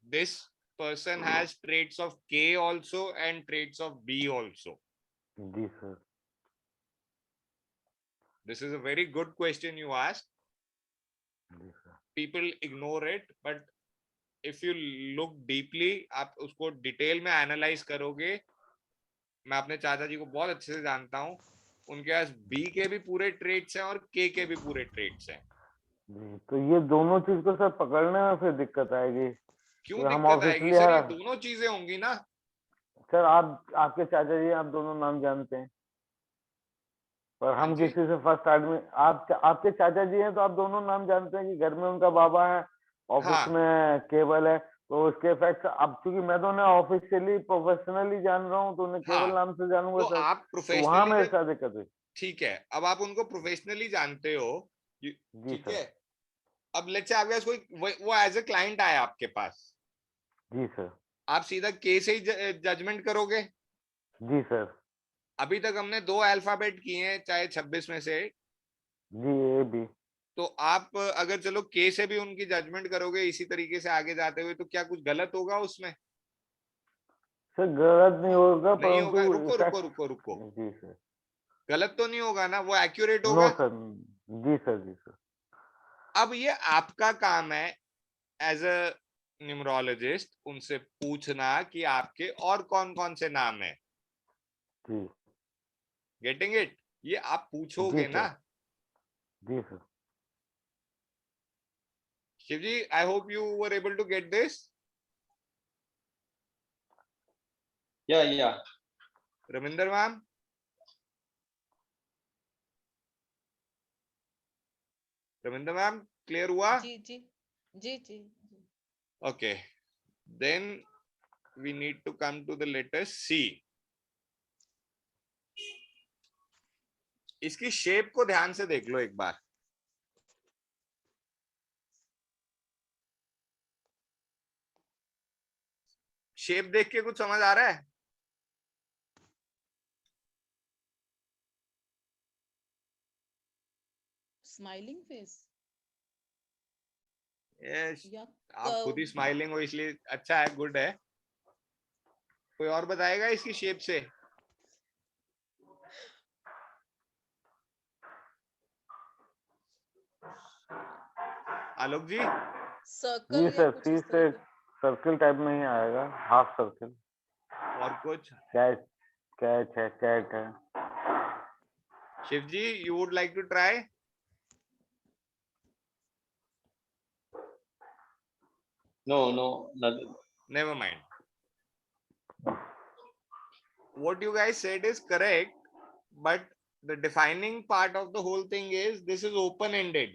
This person has traits of K also and traits of B also. जी sir, This is a very good question you asked. जी sir. People ignore it, but if you look deeply, आप उसको detail में analyse करोगे, मैं अपने चाचा जी को बहुत अच्छे से जानता हूँ, उनके पास बी के भी पूरे ट्रेट्स हैं और के भी पूरे ट्रेट्स हैं। जी, तो ये दोनों चीज को सर पकड़ने में फिर दिक्कत आएगी। क्यों तो हम दिक्कत आएगी ऑफिशियली सर? ये दोनों चीजें होंगी ना सर, आप आपके चाचा जी आप दोनों नाम जानते हैं, पर हाँ हम जी, किसी से फर्स्ट आदमी, आप आपके चाचा जी हैं तो आप दोनों नाम जानते हैं कि घर में उनका बाबा है, ऑफिस हाँ में केवल है, तो उसके इफेक्ट अब चूंकि मैं तो उन्हें ऑफिशियली प्रोफेशनली जान रहा हूँ तो उन्हें केवल हाँ, नाम से जानूंगा तो सर, आप तो वहां प्रोफेशनली मेरे जब, साथ दिक्कत हुई। ठीक है, अब आप उनको प्रोफेशनली जानते हो, जी ठीक सर, है, अब लेट्स से आपके पास कोई वो एज ए क्लाइंट आया आपके पास, जी सर, आप सीधा के से ही जजमेंट करोगे? जी सर, अभी तक हमने 2 अल्फाबेट किए हैं, चाहे 26 में से, जी ए बी। तो आप अगर चलो के से भी उनकी जजमेंट करोगे इसी तरीके से आगे जाते हुए, तो क्या कुछ गलत होगा उसमें? सर गलत नहीं होगा, नहीं परंतु होगा। रुको रुको इफेक्ट। रुको रुको, जी सर। गलत तो नहीं होगा ना, वो एक्यूरेट नो होगा। सर। जी सर, जी सर। अब ये आपका काम है एज अ न्यूमरोलॉजिस्ट उनसे पूछना कि आपके और कौन कौन से नाम है। जी, गेटिंग इट? ये आप जी पूछोगे ना। सर, जी sir. Shiv ji, I hope you were able to get this. Yeah. Ravinder ma'am, Ravinder ma'am, clear हुआ? जी जी जी जी जी। Okay, then we need to come to the letter C. इसकी शेप को ध्यान से देख लो एक बार। शेप देख के कुछ समझ आ रहा है? स्माइलिंग फेस यस, या आप खुद ही स्माइलिंग हो इसलिए अच्छा है, गुड है। कोई और बताएगा इसकी शेप से? आलोक जी? सर्कल जी या सर, कुछ सी इस से तरह का? सर्किल टाइप में ही आएगा, हाफ सर्किल। और कुछ? कैच, कैच है, कैट है। Shiv ji, you would like to try? No, Never mind. What you guys said is correct, but the defining part of the whole thing is this is open-ended,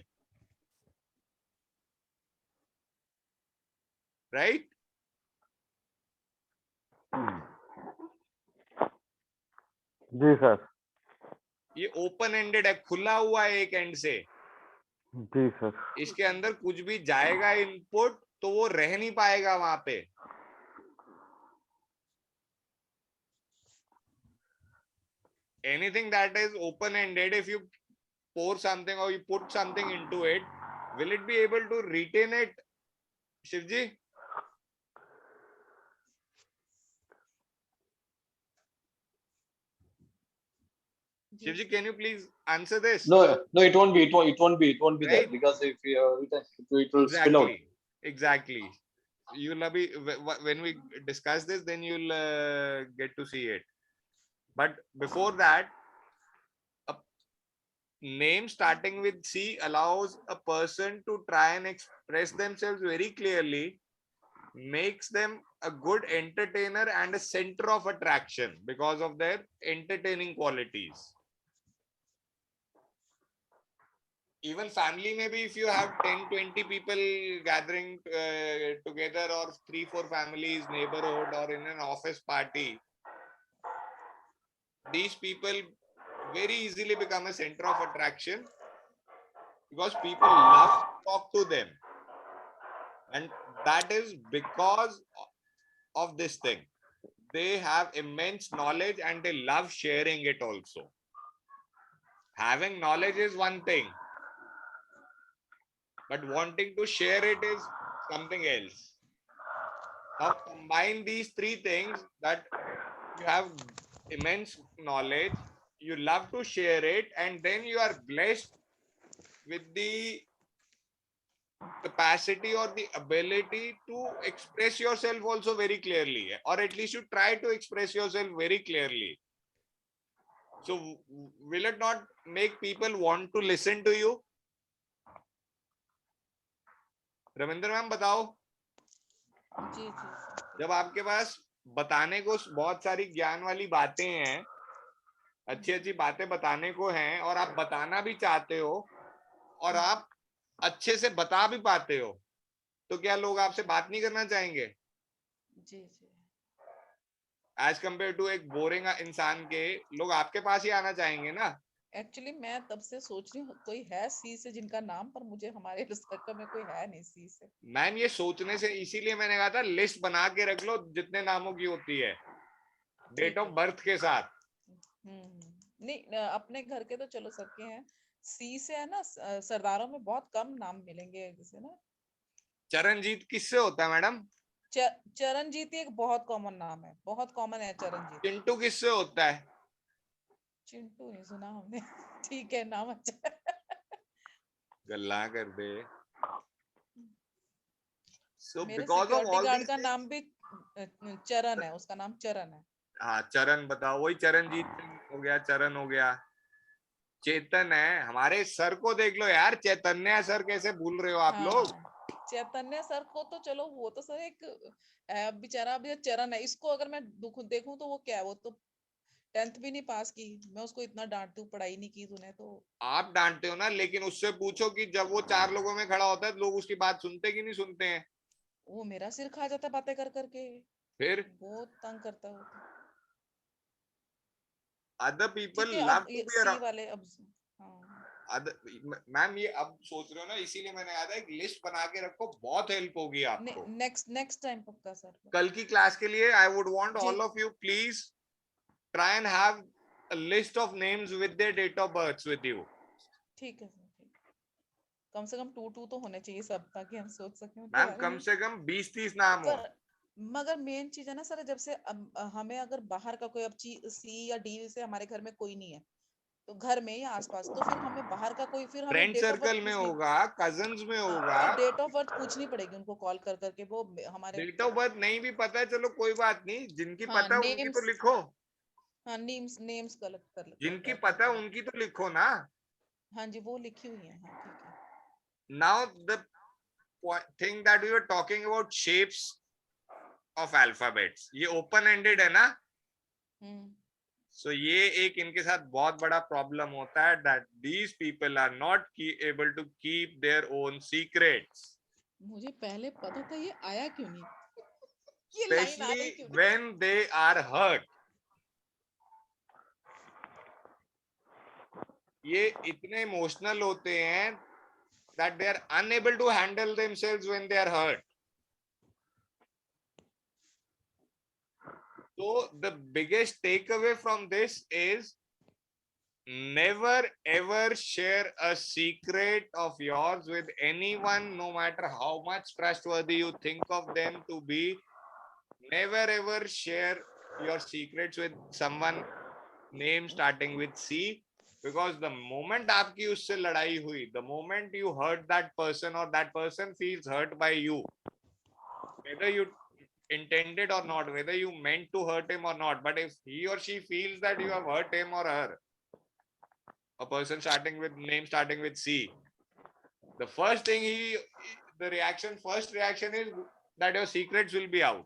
right? जी sir. ये open ended है, खुला हुआ है एक end से। जी sir. इसके अंदर कुछ भी जाएगा इनपुट तो वो रह नहीं पाएगा वहां पे। Anything that is open ended, if you pour something or you put something into it, will it be able to retain it, Shivji? Shivji, can you please answer this? No, it won't be. It won't be there, Right. because if it will spill out. Exactly. You'll be when we discuss this, then you'll get to see it. But before that, a name starting with C allows a person to try and express themselves very clearly, makes them a good entertainer and a center of attraction because of their entertaining qualities. Even family, maybe if you have 10-20 people gathering together, or 3-4 families, neighborhood, or in an office party, these people very easily become a center of attraction because people love to talk to them, and that is because of this thing. They have immense knowledge and they love sharing it also. Having knowledge is one thing, but wanting to share it is something else. Now combine these three things, that you have immense knowledge, you love to share it, and then you are blessed with the capacity or the ability to express yourself also very clearly, or at least you try to express yourself very clearly. So will it not make people want to listen to you? Ravindra ma'am बताओ। जी जी sir. जब आपके पास बताने को बहुत सारी ज्ञान वाली बातें हैं, अच्छी अच्छी बातें बताने को हैं, और आप बताना भी चाहते हो और आप अच्छे से बता भी पाते हो, तो क्या लोग आपसे बात नहीं करना चाहेंगे? जी जी। एज कम्पेयर टू एक बोरिंग इंसान के, लोग आपके पास ही आना चाहेंगे ना। एक्चुअली मैं तब से सोच रही हूँ कोई है सी से जिनका नाम, पर मुझे हमारे सर्कल में कोई है नहीं सी से। मैम ये सोचने से, इसीलिए मैंने कहा था लिस्ट बना के रख लो जितने नामों की होती है, डेट ऑफ बर्थ के साथ। नहीं अपने घर के तो चलो सबके हैं, सी से है ना, सरदारों में बहुत कम नाम मिलेंगे जैसे ना। चरणजीत किससे होता है मैडम? चरणजीत एक बहुत कॉमन नाम है, बहुत कॉमन है चरणजीत। चिंटू किससे होता है? चिंटू नहीं सुना हमने। ठीक है, नाम अच्छा है। गल्ला कर दे। So मेरे because of security all guard these का things, नाम भी चरण है, उसका नाम चरण है। हाँ चरण बताओ, वही चरणजीत सिंह हो गया, चरण हो गया। चेतन है, हमारे सर को देख लो यार, चैतन्य सर कैसे भूल रहे हो आप लोग? चैतन्य सर को तो चलो, वो तो सर एक बेचारा भी चरण है। इसको अगर मैं देखूं तो वो क्या है, वो तो 10th भी नहीं पास की, मैं उसको इतना डांटती हूँ, पढ़ाई नहीं की तूने तो। आप डांटते हो ना, लेकिन उससे पूछो कि जब वो 4 लोगों में खड़ा होता है तो लोग उसकी बात सुनते कि नहीं सुनते हैं? वो मेरा सिर खा जाता बातें कर करके, फिर बहुत तंग करता है वो। अदर पीपल ठीक है, लव अब टू बी सी अराउंड। वाले अब मैम ये अब सोच रहे हो ना, इसीलिए मैंने कहा था एक लिस्ट बना के रखो, बहुत हेल्प होगी आपको। नेक्स्ट टाइम पक्का सर। कल की क्लास के लिए I would want all of you please try and have a list of names with their date of births with you. ठीक है सर, ठीक। कम से कम 2 तो होने चाहिए सब, ताकि हम सोच सकें उनके मैम बारे कम में। से कम 20-30 नाम हो। मगर मेन चीज है ना सर, जब से हमें अगर बाहर का कोई अब सी या डी से हमारे घर में कोई नहीं है, तो घर में या आसपास, तो फिर हमें बाहर का कोई, फिर हमें friend date of birth circle में होगा, कजन्स में होगा, फिर डेट ऑफ बर्थ पूछनी पड़ेगी उनको कॉल कर करके। वो हमारे डेट ऑफ बर्थ नहीं भी पता है, चलो कोई बात नहीं, जिनकी हाँ, पता है उनकी तो लिखो। हाँ, नेम्स गलत कर जिनकी पता है उनकी तो लिखो ना। हाँ जी, वो लिखी हुई है। हाँ ठीक है। Now the thing that we were talking about, shapes of alphabets, ये open ended है ना? So ये एक इनके साथ बहुत बड़ा प्रॉब्लम होता है, that these people are not able to keep their own secrets. मुझे पहले पता था, ये आया क्यों नहीं? ये लाइन आ रही Especially क्यों? when they are hurt. ये इतने इमोशनल होते हैं that they are unable to handle themselves when they are hurt. So the biggest takeaway from this is never ever share a secret of yours with anyone, no matter how much trustworthy you think of them to be. Never ever share your secrets with someone name starting with C, because the moment आपकी उससे लड़ाई हुई, the moment you hurt that person or that person feels hurt by you, whether you intended or not, whether you meant to hurt him or not, but if he or she feels that you have hurt him or her, a person starting with name starting with C, the first thing first reaction is that your secrets will be out.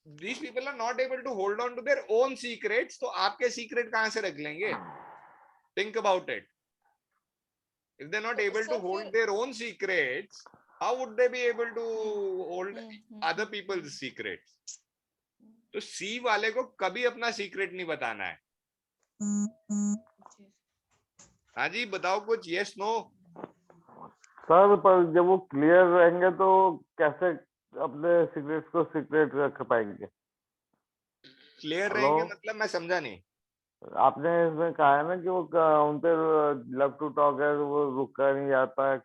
These people are not able to hold on to their own secrets, तो आपके secret कहाँ से रख लेंगे? Think about it. If they're not able to hold their own secrets, how would they be able to hold other people's secrets? तो C वाले को कभी अपना secret नहीं बताना है. हाँ जी, बताओ कुछ. Yes, no. सर पर जब वो क्लियर रहेंगे तो कैसे अपने सीक्रेट्स को सीक्रेट रख पाएंगे? Clear hello? रहेंगे मतलब मैं समझा नहीं. आपने इसमें कहा है ना कि वो उन पे लव टू टॉक है, वो रुक कर नहीं जाता है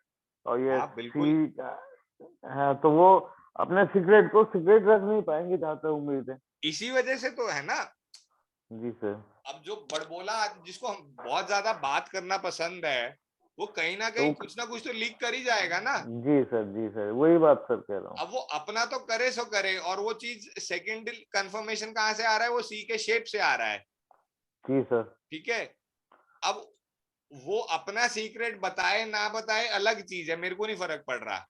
और ये हाँ, बिल्कुल. है, तो वो अपने सीक्रेट को सीक्रेट रख नहीं पाएंगे जहाँ तक उम्मीद है. इसी वजह से तो है ना. जी सर. अब जो बड़बोला जिसको हम बहुत ज्यादा बात करना पसंद है, वो कहीं ना कहीं कुछ ना कुछ तो लीक कर ही जाएगा ना. जी सर, वही बात सर कह रहा हूँ. अब वो अपना तो करे सो करे, और वो चीज सेकंड कंफर्मेशन कहाँ से आ रहा है? वो सी के शेप से आ रहा है. जी सर. ठीक है. अब वो अपना सीक्रेट बताए ना बताए अलग चीज है, मेरे को नहीं फर्क पड़ रहा.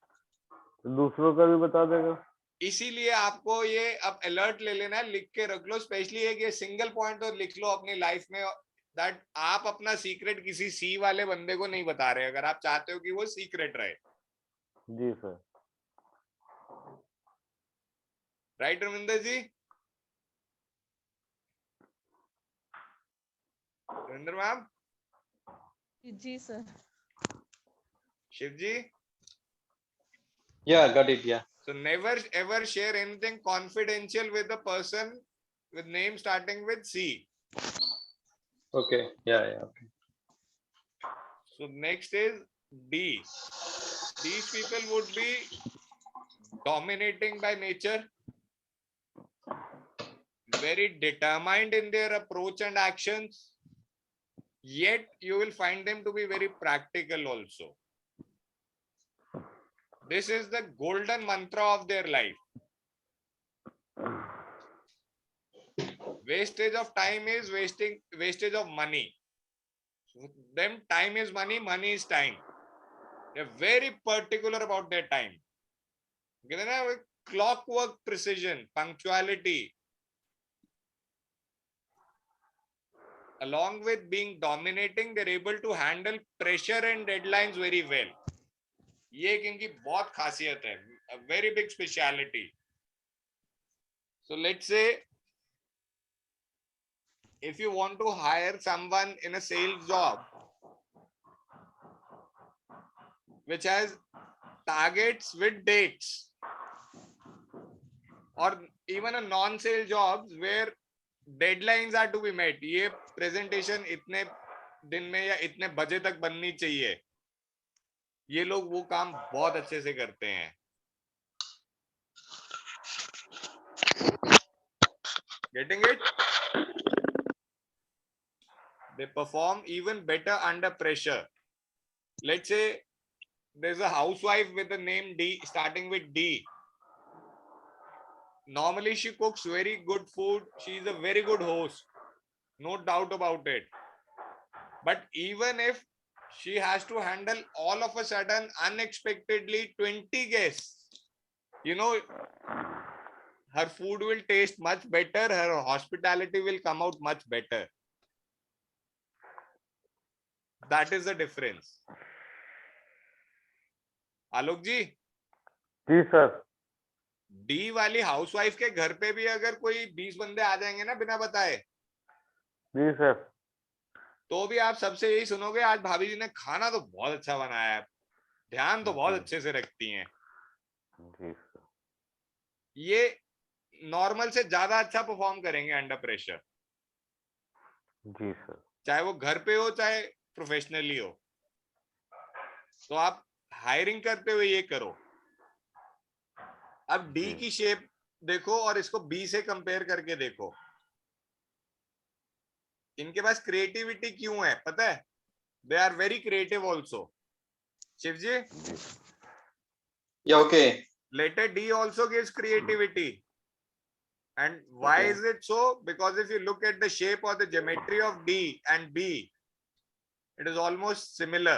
दूसरों का भी बता देगा. इसीलिए आपको ये अब अलर्ट ले लेना है, लिख के रख लो. स्पेशली एक ये सिंगल पॉइंट और लिख लो अपनी लाइफ में, दैट आप अपना सीक्रेट किसी सी वाले बंदे को नहीं बता रहे, अगर आप चाहते हो कि वो सीक्रेट रहे. जी sir. Right Ravinder ji? Ravinder ma'am? जी sir. Shiv ji? Yeah, got it. Yeah. So never ever share anything confidential with a person with name starting with C. Okay. Yeah. Okay. So next is D. These people would be dominating by nature, very determined in their approach and actions, yet you will find them to be very practical also. This is the golden mantra of their life. Wastage of time is wastage of money. So them time is money, money is time. They're very particular about their time. Given a clockwork precision, punctuality, along with being dominating, they're able to handle pressure and deadlines very well. ये एक इनकी बहुत खासियत है, a very big speciality. So let's say if you want to hire someone in a sales job which has targets with dates, or even a non-sale jobs where deadlines are to be met, ये presentation इतने दिन में या इतने बजे तक बननी चाहिए, ये लोग वो काम बहुत अच्छे से करते हैं. Getting it? They perform even better under pressure. Let's say there's a housewife with a name D, starting with D. Normally she cooks very good food. She's a very good host, no doubt about it. But even if she has to handle all of a sudden unexpectedly 20 guests, you know, her food will taste much better, her hospitality will come out much better. That is the difference. Alok ji? जी sir. D वाली housewife के घर पे भी अगर कोई 20 बंदे आ जाएंगे ना बिना बताए, जी सर. तो भी आप सबसे यही सुनोगे, आज भाभी जी ने खाना तो बहुत अच्छा बनाया है, ध्यान तो बहुत जी। अच्छे से रखती हैं। जी सर। ये नॉर्मल से ज्यादा अच्छा परफॉर्म करेंगे अंडर प्रेशर, जी सर। चाहे वो घर पे हो चाहे प्रोफेशनली हो। तो आप हायरिंग करते हुए ये करो। अब डी जी। की शेप देखो और इसको बी से कंपेयर करके देखो, इनके पास क्रिएटिविटी क्यों है पता है? They are very creative also. Shiv ji, Yeah, okay. letter D also gives creativity. And why Okay. is it so? Because if you look at the shape or the geometry of D and B, it is almost similar.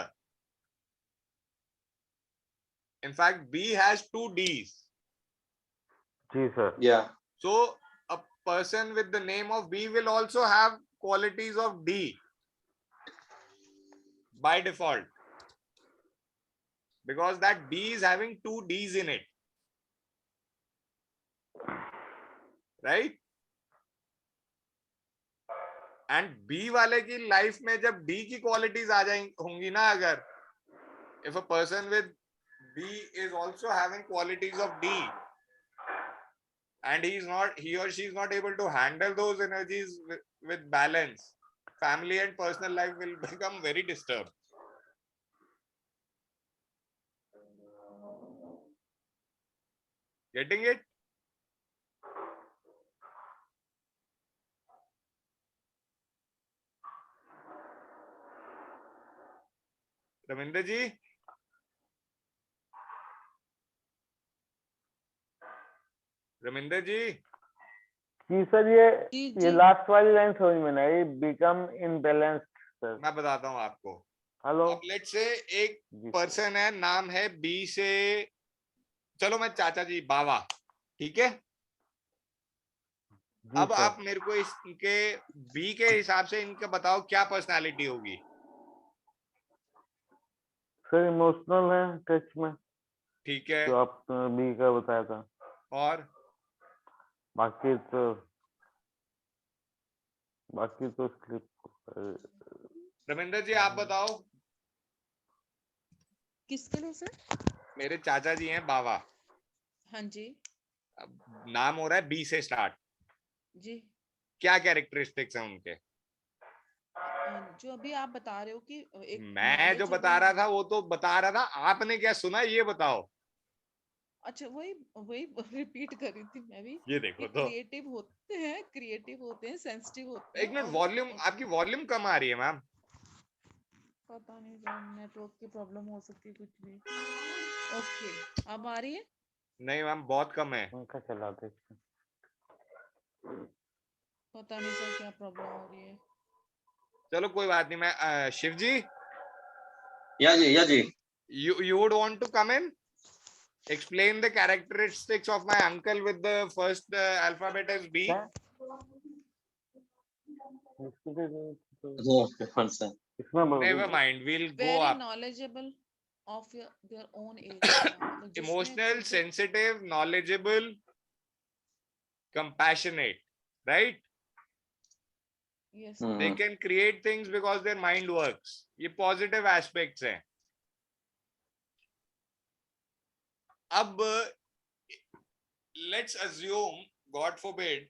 In fact, B has two D's. जी sir. Yeah. So a person with the name of B will also have qualities of D by default, because that B is having two D's in it, right? And B वाले की life में जब D की qualities आ जाएंगी होंगी ना, अगर if a person with B is also having qualities of D and he or she is not able to handle those energies with balance, family and personal life will become very disturbed. Getting it? Ravinder ji? Ravinder ji? जी sir, जी ये जी last वाली line समझ में नहीं, become imbalanced sir. मैं बताता हूँ आपको। हेलो अब लेट्स से एक जी सर। पर्सन है, नाम है बी से, चलो मैं चाचा जी बावा, ठीक है? जी अब सर। आप मेरे को इसके बी के हिसाब से इनका बताओ क्या पर्सनालिटी होगी। सर इमोशनल है टच में, ठीक है, जो आप बी का बताया था। और बाकी तो स्लिप। रविंदर जी आप बताओ। किसके लिए सर? मेरे चाचा जी हैं बावा, हाँ जी अब नाम हो रहा है बी से स्टार्ट, जी। क्या कैरेक्टरिस्टिक्स हैं उनके? जो अभी आप बता रहे हो कि एक मैं जो बता रहा था वो तो बता रहा था, आपने क्या सुना ये बताओ। अच्छा वही वही रिपीट कर रही थी मैं भी ये देखो कि तो, क्रिएटिव होते हैं सेंसिटिव होते हैं एक मिनट, और वॉल्यूम आपकी वॉल्यूम कम आ रही है मैम। पता नहीं सर नेटवर्क की प्रॉब्लम हो सकती है कुछ भी। ओके अब आ रही है? नहीं मैम बहुत कम है। पंखा चला दे। पता नहीं सर क्या प्रॉब्लम हो रही है। चलो कोई बात नहीं, मैं Shiv ji, Yeah, ji. Yeah, ji. you would want to come in, explain the characteristics of my uncle with the first alphabet as B. क्या? Okay, one second. इसमें Never mind, we'll go very up. Knowledgeable of their own area, मतलब जिसमें Emotional, खुद sensitive, knowledgeable, compassionate, right? Yes They can create things because their mind works. ये positive aspects हैं। अब let's assume, God forbid,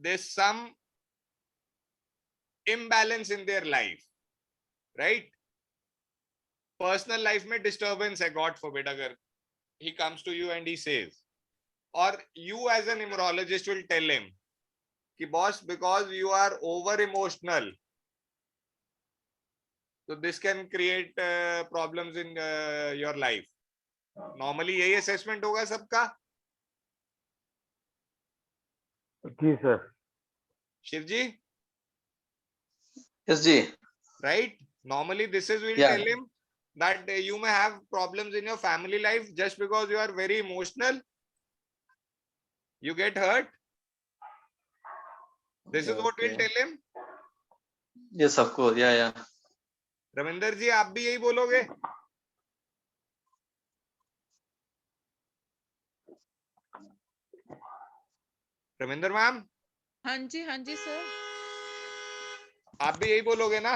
there's some imbalance in their life, right? Personal life में disturbance है, God forbid, अगर he comes to you and he says, or you as a numerologist will tell him कि boss, because you are over emotional, so this can create problems in your life. Normally यही assessment होगा सबका। जी sir. Shiv ji, Yes, ji. right? Normally this is, we'll Yeah. tell him that you may have problems in your family life just because you are very emotional, you get hurt. This is what we'll Okay. tell him. Yes, of course. Yeah, yeah. Ravinder ji आप भी यही बोलोगे? Ravinder ma'am, हाँ जी sir. आप भी यही बोलोगे ना?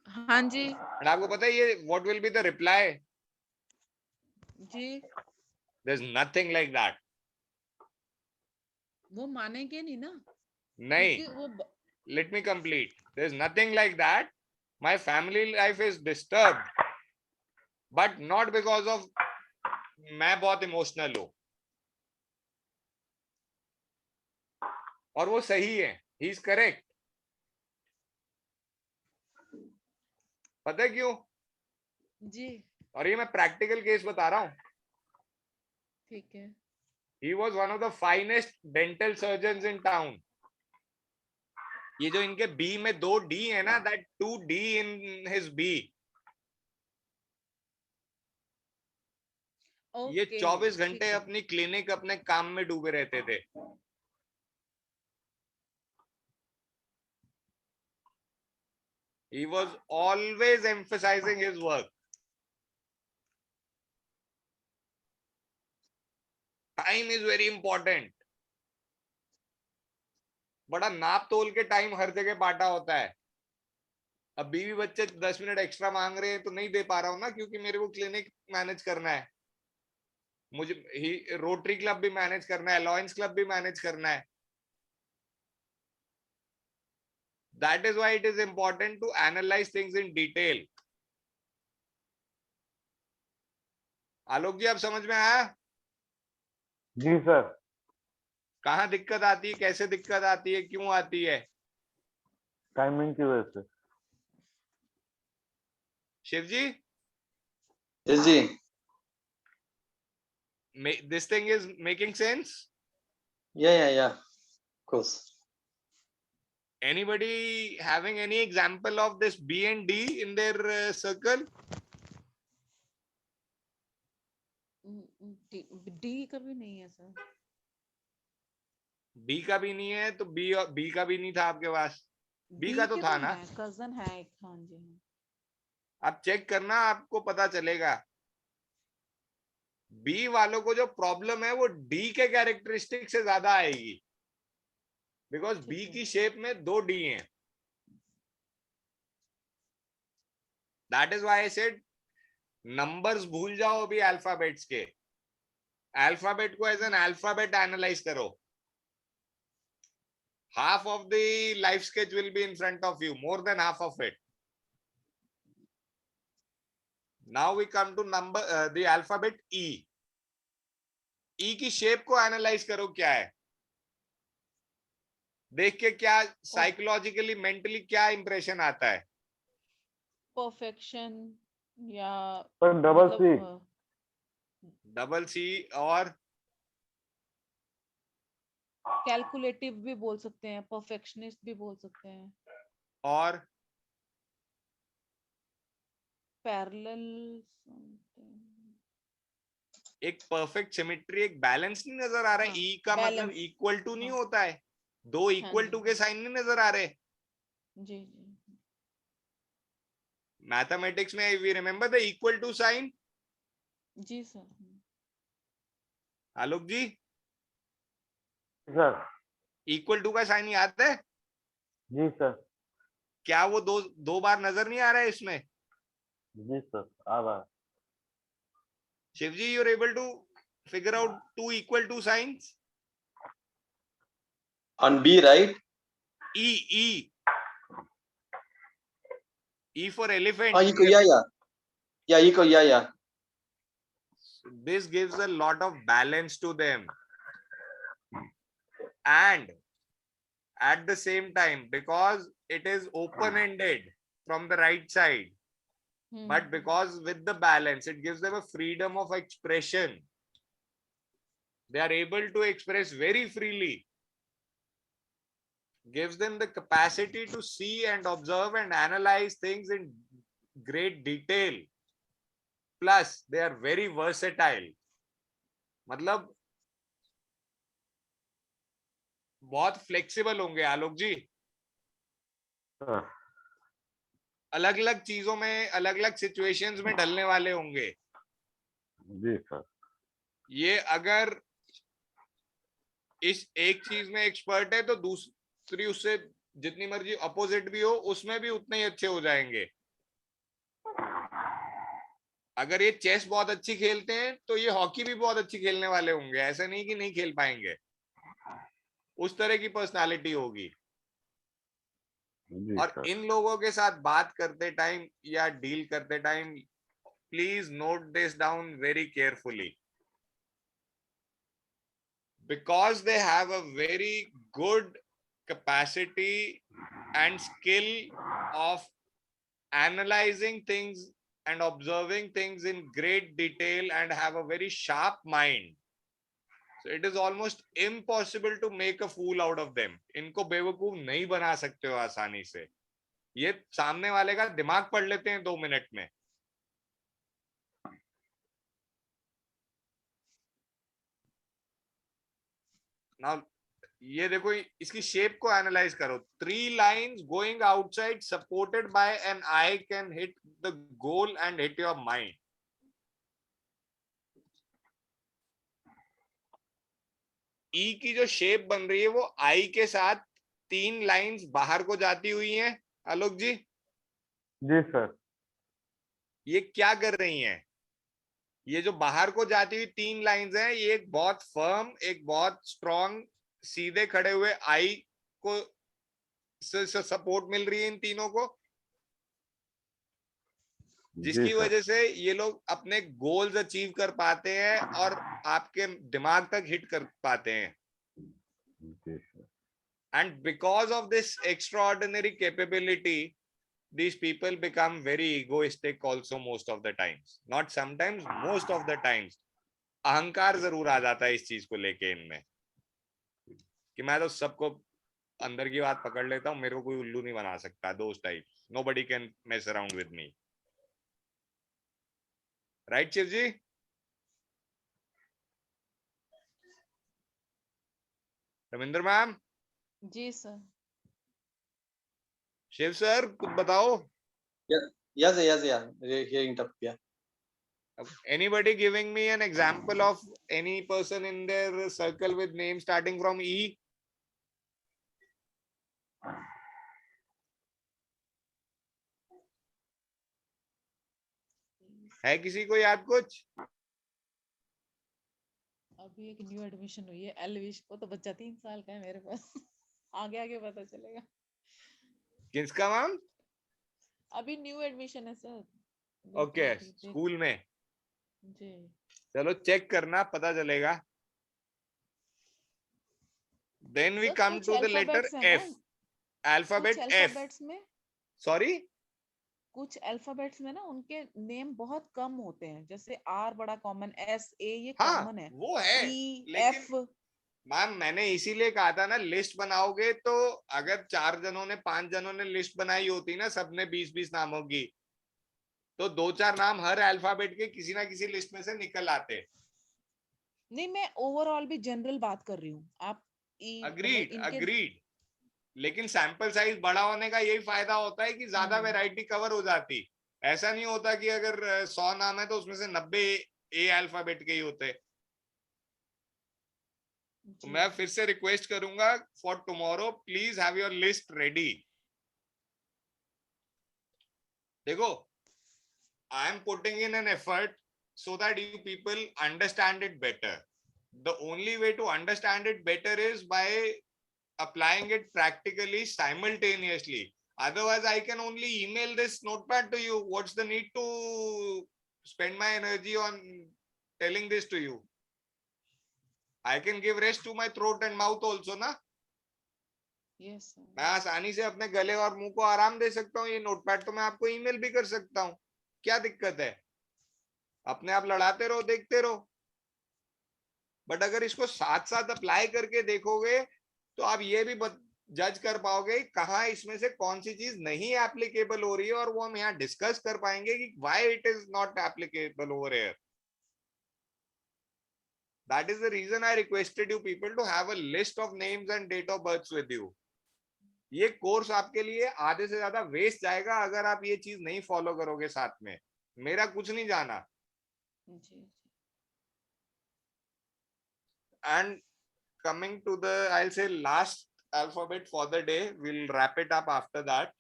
हाँ जी और आपको पता है ये what will be the reply? Ji, There's nothing like that. वो मानेंगे नहीं ना, नहीं, क्योंकि वो let me complete. There's nothing like that. My family life is disturbed, but not because of मैं बहुत इमोशनल हूं. और वो सही है. He is correct. पता है क्यों? जी और ये मैं प्रैक्टिकल केस बता रहा हूं. ठीक है, He was one of the finest dental surgeons in town. ये जो इनके बी में 2 डी है ना, that 2 D in his B, ये ओके 24 ठीक घंटे है, अपनी क्लिनिक अपने काम में डूबे रहते थे. He was always emphasizing his work. Time is very important. बड़ा नाप तोल के टाइम हर जगह बांटा होता है. अब बीवी बच्चे 10 मिनट एक्स्ट्रा मांग रहे हैं तो नहीं दे पा रहा हूं ना, क्योंकि मेरे को क्लिनिक मैनेज करना है. मुझे रोटरी क्लब भी मैनेज करना है, लॉयंस क्लब भी मैनेज करना है. That is why it is important to analyze things in detail. आलोक जी, आप समझ में आया? जी सर. कहाँ दिक्कत आती है, कैसे दिक्कत आती है, क्यों आती है? टाइमिंग की वजह से. शिव जी, Yes, जी. this thing is making sense? Yeah. Of course. Anybody having any example of this B and D in their circle? D का भी नहीं है सर. B का भी नहीं है तो B का भी नहीं था आपके पास. B का तो के था ना. है, कजन है एक. हाँ जी हाँ. आप चेक करना, आपको पता चलेगा. B वालों को जो प्रॉब्लम है वो D के कैरेक्टरिस्टिक से ज्यादा आएगी, बिकॉज B ठीक है, की शेप में 2 D हैं. That is why I said numbers भूल जाओ अभी अल्फाबेट्स के. अल्फाबेट को एज एन अल्फाबेट एनालाइज करो. half of the life sketch will be in front of you, more than half of it. Now we come to number the alphabet E. E की shape को analyse करो, क्या है देख के, क्या psychologically mentally क्या इंप्रेशन आता है? परफेक्शन या पर डबल सी. डबल सी और कैलकुलेटिव भी बोल सकते हैं, परफेक्शनिस्ट भी बोल सकते हैं, और पैरेलल. एक परफेक्ट सिमेट्री, एक बैलेंस नहीं नजर आ रहा है. हाँ, ई का मतलब balance. इक्वल टू नहीं हाँ. होता है. 2 हाँ इक्वल जी टू के साइन नहीं नजर आ रहे. जी जी मैथमेटिक्स में we remember the equal to sign. जी sir. Alok ji, sir. Equal to का साइन याद है? जी सर. क्या वो दो बार नजर नहीं आ रहा है इसमें? जी सर, आ रहा है. Shivji, you are able to figure out 2 equal to signs? On B, right? E for elephant. Equal, yeah, equal, yeah. This gives a lot of balance to them, and at the same time, because it is open-ended from the right side, but because with the balance it gives them a freedom of expression. They are able to express very freely, gives them the capacity to see and observe and analyze things in great detail. Plus they are very versatile. मतलब बहुत flexible होंगे आलोक जी. हाँ. अलग अलग चीजों में, अलग अलग सिचुएशंस में ढलने वाले होंगे. जी सर. ये अगर इस एक चीज में एक्सपर्ट है तो दूसरी उससे जितनी मर्जी अपोजिट भी हो उसमें भी उतने ही अच्छे हो जाएंगे। अगर ये चेस बहुत अच्छी खेलते हैं तो ये हॉकी भी बहुत अच्छी खेलने वाले होंगे, ऐसा नहीं कि नहीं खेल पाएंगे, उस तरह की पर्सनालिटी होगी। जी और सर। इन लोगों के साथ बात करते टाइम या डील करते time please note this down very carefully, because they have a very good capacity and skill of analyzing things and observing things in great detail and have a very sharp mind. So it is almost impossible to make a fool out of them. इनको बेवकूफ नहीं बना सकते हो आसानी से, ये सामने वाले का दिमाग पढ़ लेते हैं 2 मिनट में। Now ये देखो, इसकी शेप को एनालाइज करो। 3 lines going outside supported by an I can hit the goal and hit your mind. E की जो शेप बन रही है वो आई के साथ 3 लाइंस बाहर को जाती हुई हैं। आलोक जी जी सर। ये क्या कर रही हैं? ये जो बाहर को जाती हुई 3 लाइंस हैं, ये एक बहुत फर्म, एक बहुत स्ट्रॉन्ग, सीधे खड़े हुए आई को सपोर्ट मिल रही है इन तीनों को, जिसकी वजह से ये लोग अपने गोल्स अचीव कर पाते हैं और आपके दिमाग तक हिट कर पाते हैं। And because of this extraordinary capability these people become very egoistic also most of the times, not sometimes, most of the times। अहंकार जरूर आ जाता है इस चीज को लेके इनमें कि मैं तो सबको अंदर की बात पकड़ लेता हूं, मेरे को कोई उल्लू नहीं बना सकता। those types, nobody can mess around with me, right Shiv ji? Ravindra ma'am, जी सर। शिव सर कुछ बताओ। Yes, hearing tough, yeah. Anybody giving me an example of any person in their circle with name starting from E? है किसी को याद कुछ? अभी एक न्यू एडमिशन हुई है एलविश को, तो बच्चा 3 साल का है मेरे पास। आगे आगे पता चलेगा। किसका मैम? अभी न्यू एडमिशन है सर। ओके, स्कूल में। जी चलो चेक करना, पता चलेगा। Then we सर, come कुछ to the letter अल्फाबेट्स है F. ना, Alphabet कुछ F. अल्फाबेट्स में, Sorry? कुछ अल्फाबेट्स में ना उनके नेम बहुत कम होते हैं, जैसे आर बड़ा कॉमन, एस ए ये हाँ कॉमन है, वो है, ई लेकिन एफ। मैम मैंने इसीलिए कहा था ना, लिस्ट बनाओगे तो अगर 4 जनों ने 5 जनों ने लिस्ट बनाई होती ना, सबने 20-20 नामों की, तो 2-4 नाम हर अल्फाबेट के किसी ना किसी लिस्ट में से निकल आते। नहीं, मैं ओवरऑल भी जनरल बात कर रही हूँ। आप अग्रीड इनके अग्रीड, लेकिन सैंपल साइज बड़ा होने का यही फायदा होता है कि ज्यादा वैरायटी कवर हो जाती। ऐसा नहीं होता कि अगर 100 नाम है तो उसमें से 90 ए अल्फाबेट के ही होते। तो मैं फिर से रिक्वेस्ट करूंगा, for tomorrow please have your list ready. देखो, I am putting in an effort so that you people understand it better. The only way to understand it better is by applying it practically simultaneously. Otherwise, I can only email this notepad to you. What's the need to spend my energy on telling this to you? I can give rest to my throat and mouth also, ना? Yes मैं आसानी से अपने गले और मुंह को आराम दे सकता हूँ। ये नोटपैड तो मैं आपको ईमेल भी कर सकता हूँ, क्या दिक्कत है? अपने आप लड़ाते रहो, देखते रहो। बट अगर इसको साथ साथ अप्लाई करके देखोगे तो आप ये भी जज कर पाओगे कहाँ इसमें से कौन सी चीज नहीं एप्लीकेबल हो रही है, और वो हम यहाँ डिस्कस कर पाएंगे कि why it is not applicable over here. That is the reason I requested you people to have a list of names and date of births with you. ये कोर्स आपके लिए आधे से ज्यादा वेस्ट जाएगा अगर आप ये चीज नहीं फॉलो करोगे साथ में। मेरा कुछ नहीं जाना। And coming to the, I'll say, last alphabet for the day. We'll wrap it up after that.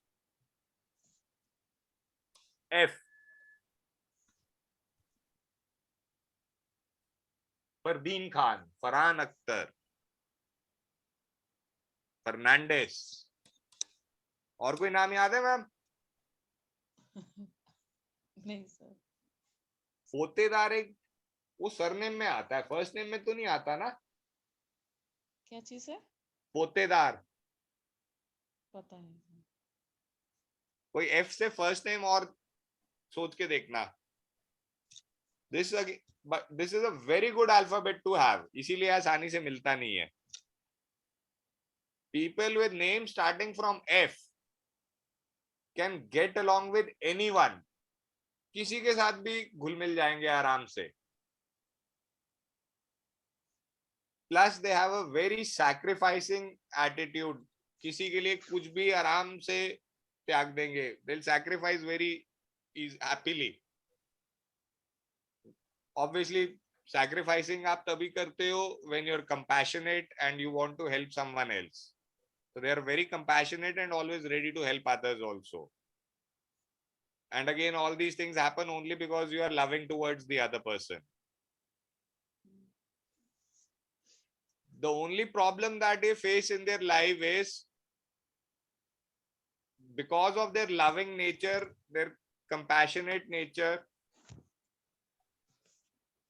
F. Fardeen Khan, Farhan Akhtar, Fernandes. और कोई नाम याद है मैम? नहीं सर. पोतेदार एक वो सरनेम में आता है, फर्स्ट नेम में तो नहीं आता ना? क्या चीज है? पोतेदार. पता नहीं सर. कोई एफ से फर्स्ट नेम और सोच के देखना. This is a very good alphabet to have, इसीलिए आसानी से मिलता नहीं है. People with names starting from F can get along with anyone. किसी के साथ भी घुल मिल जाएंगे आराम से. Plus they have a very sacrificing attitude. किसी के लिए कुछ भी आराम से त्याग देंगे. They'll sacrifice very happily. Obviously, sacrificing आप तभी करते हो when you're compassionate and you want to help someone else. So they are very compassionate and always ready to help others also. And again, all these things happen only because you are loving towards the other person. The only problem that they face in their life is because of their loving nature, their compassionate nature,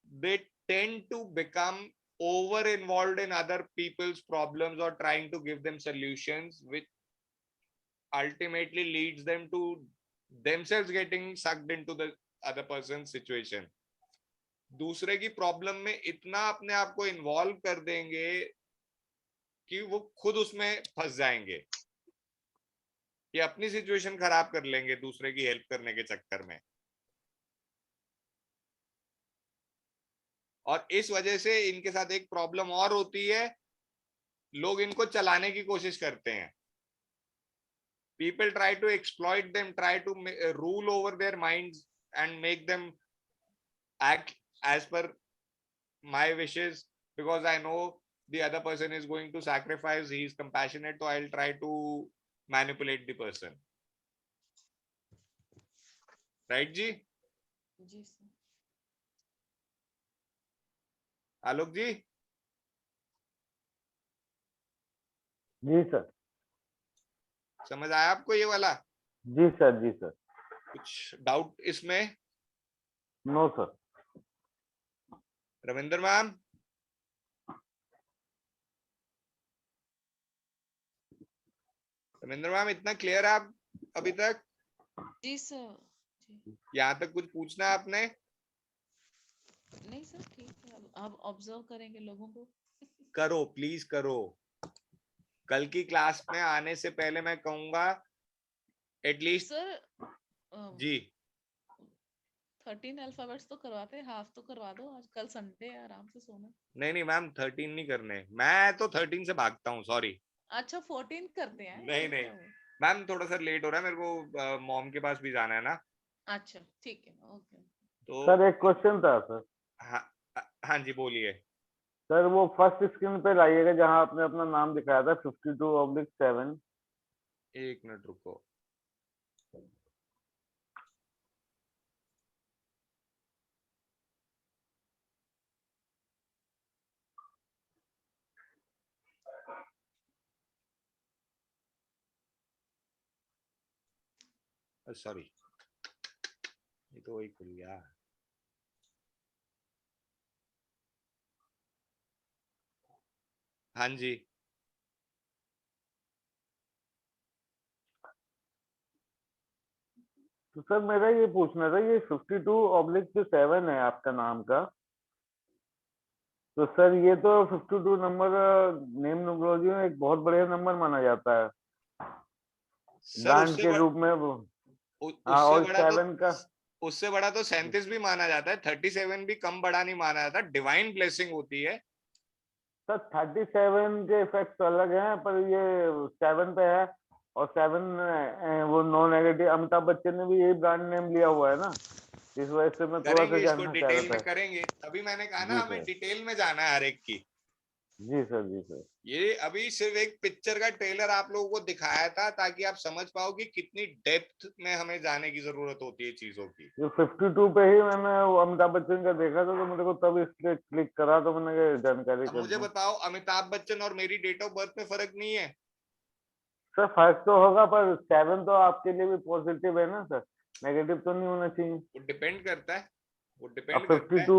they tend to become over involved in other people's problems or trying to give them solutions, which ultimately leads them to themselves getting sucked into the other person's situation. दूसरे की problem में इतना अपने आप को involve कर देंगे कि वो खुद उसमें फंस जाएंगे, कि अपनी सिचुएशन खराब कर लेंगे दूसरे की हेल्प करने के चक्कर में. और इस वजह से इनके साथ एक प्रॉब्लम और होती है, लोग इनको चलाने की कोशिश करते हैं. People try to exploit them, try to rule over their minds and make them act as per my wishes, because I know the other person is going to sacrifice, he is compassionate, so I'll try to manipulate the person. Right जी? जी sir. Alok ji? जी sir. समझ आया आपको ये वाला? जी sir. जी सर. कुछ डाउट इसमें? No sir. Ravindra ma'am? Ravindra ma'am इतना क्लियर है आप अभी तक? जी सर. यहाँ तक कुछ पूछना है आपने? नहीं सर, ठीक है. अब ऑब्जर्व करेंगे लोगों को. करो, प्लीज करो. कल की क्लास में आने से पहले मैं कहूंगा एटलीस्ट सर जी 13 अल्फाबेट्स तो करवाते हैं, हाफ तो करवा दो. आज कल संडे है, आराम से सोना. नहीं मैम 13 नहीं करने, मैं तो 13 से भागता हूँ, सॉरी. अच्छा 14 करते हैं. नहीं मैम थोड़ा सा लेट हो रहा है मेरे को, मॉम के पास भी जाना है ना. अच्छा ठीक है. ओके. तो सर एक क्वेश्चन था सर. हाँ जी बोलिए. सर वो फर्स्ट स्क्रीन पे लाइएगा जहाँ आपने अपना नाम दिखाया था 52/7. एक मिनट रुको. सॉरी, ये तो वही खुल गया. हाँ जी. तो सर मेरा ये पूछना था, ये 52/7 है आपका नाम का, तो सर ये तो 52 नंबर नेम न्यूमरोलॉजी में एक बहुत बढ़िया नंबर माना जाता है ब्रांड के रूप में वो. हाँ, और 7 का उससे बड़ा तो 37 भी माना जाता है, 37 भी कम बड़ा नहीं माना जाता. डिवाइन ब्लेसिंग होती है सर. 37 के इफेक्ट्स अलग हैं, पर ये 7 पे है, और 7 वो नो नेगेटिव. अमिताभ बच्चन ने भी यही ब्रांड नेम लिया हुआ है ना, इस वजह से मैं थोड़ा सा करेंगे इसको जानना चाह डिटेल रहा में था. करेंगे. अभी मैंने कहा जी ना हमें सर. डिटेल में जाना है हर एक की. जी सर, जी सर। ये अभी सिर्फ एक पिक्चर का ट्रेलर आप लोगों को दिखाया था ताकि आप समझ पाओ कि कितनी डेप्थ में हमें जाने की जरूरत होती है चीजों की। ये 52 पे ही मैंने वो अमिताभ बच्चन का देखा था, तो मेरे को तब इसलिए क्लिक करा, तो मैंने कहा जानकारी अब कर मुझे दूं। बताओ, अमिताभ बच्चन और मेरी डेट ऑफ बर्थ में फर्क नहीं है? सर फर्क तो होगा, पर 7 तो आपके लिए भी पॉजिटिव है ना सर, नेगेटिव तो नहीं होना चाहिए। वो डिपेंड करता है, वो अब डिपेंड करता है। 52।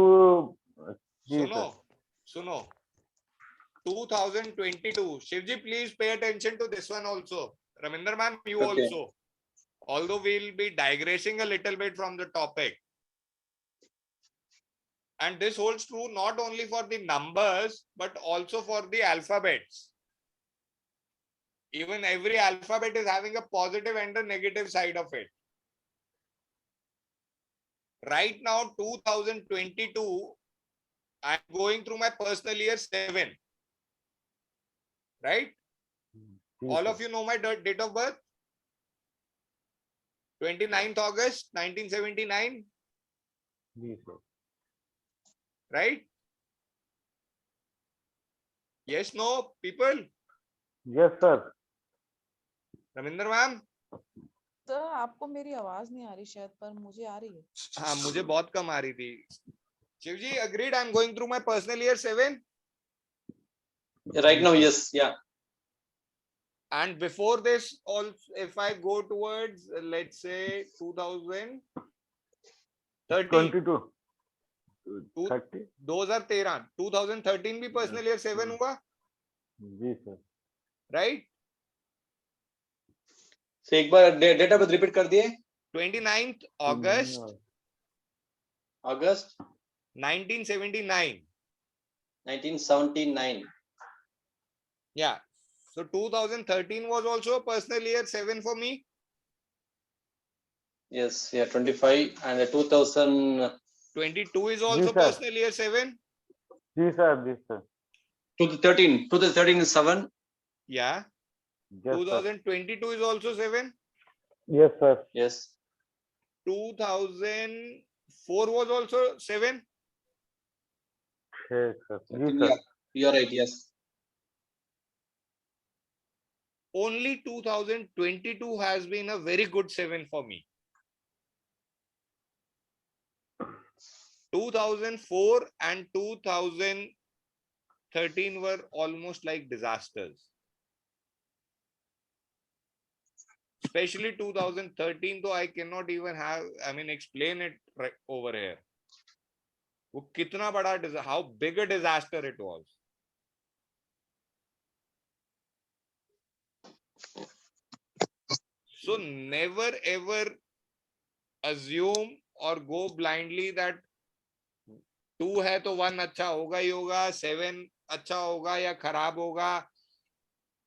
जी सुनो सर। सुनो, 2022, Shivji, please pay attention to this one also. Raminder ma'am, you Okay. also. Although we'll be digressing a little bit from the topic. And this holds true not only for the numbers, but also for the alphabets. Even every alphabet is having a positive and a negative side of it. Right now, 2022, I'm going through my personal year 7. Right? जी All sir. of you know my date of birth? 29th August 1979. जी sir. Right? Yes, no, people? Yes sir. Raminder ma'am? Sir आपको मेरी आवाज नहीं आ रही शायद, पर मुझे आ रही है। हाँ, मुझे बहुत कम आ रही थी। Shivji, agreed, I'm going through my personal year 7. Right now, yes, yeah. And before this, also, if I go towards, let's say 2013, 22 30। 2013, 2013 भी personal year 7 हुआ, जी सर। right? So एक बार डेट ऑफ बर्थ रिपीट कर दिए। 29th August August 1979. 1979. Yeah. So 2013 was also a personal year 7 for me. Yes, yeah, 25 and 2000. 22 is also sir. personal year 7. जी sir, जी sir. 2013 is 7. Yeah. Yes sir. 2022 is also 7. Yes sir. Yes. 2004 was also 7. ठीक sir. जी 13, sir. yeah, you are right. Yes. Only 2022 has been a very good 7 for me. 2004 and 2013 were almost like disasters. Especially 2013, though I cannot even explain it right over here. वो कितना बड़ा, how big a disaster it was. So never ever assume or go blindly that 2 है तो 1 अच्छा होगा ही होगा, 7 अच्छा होगा या खराब होगा,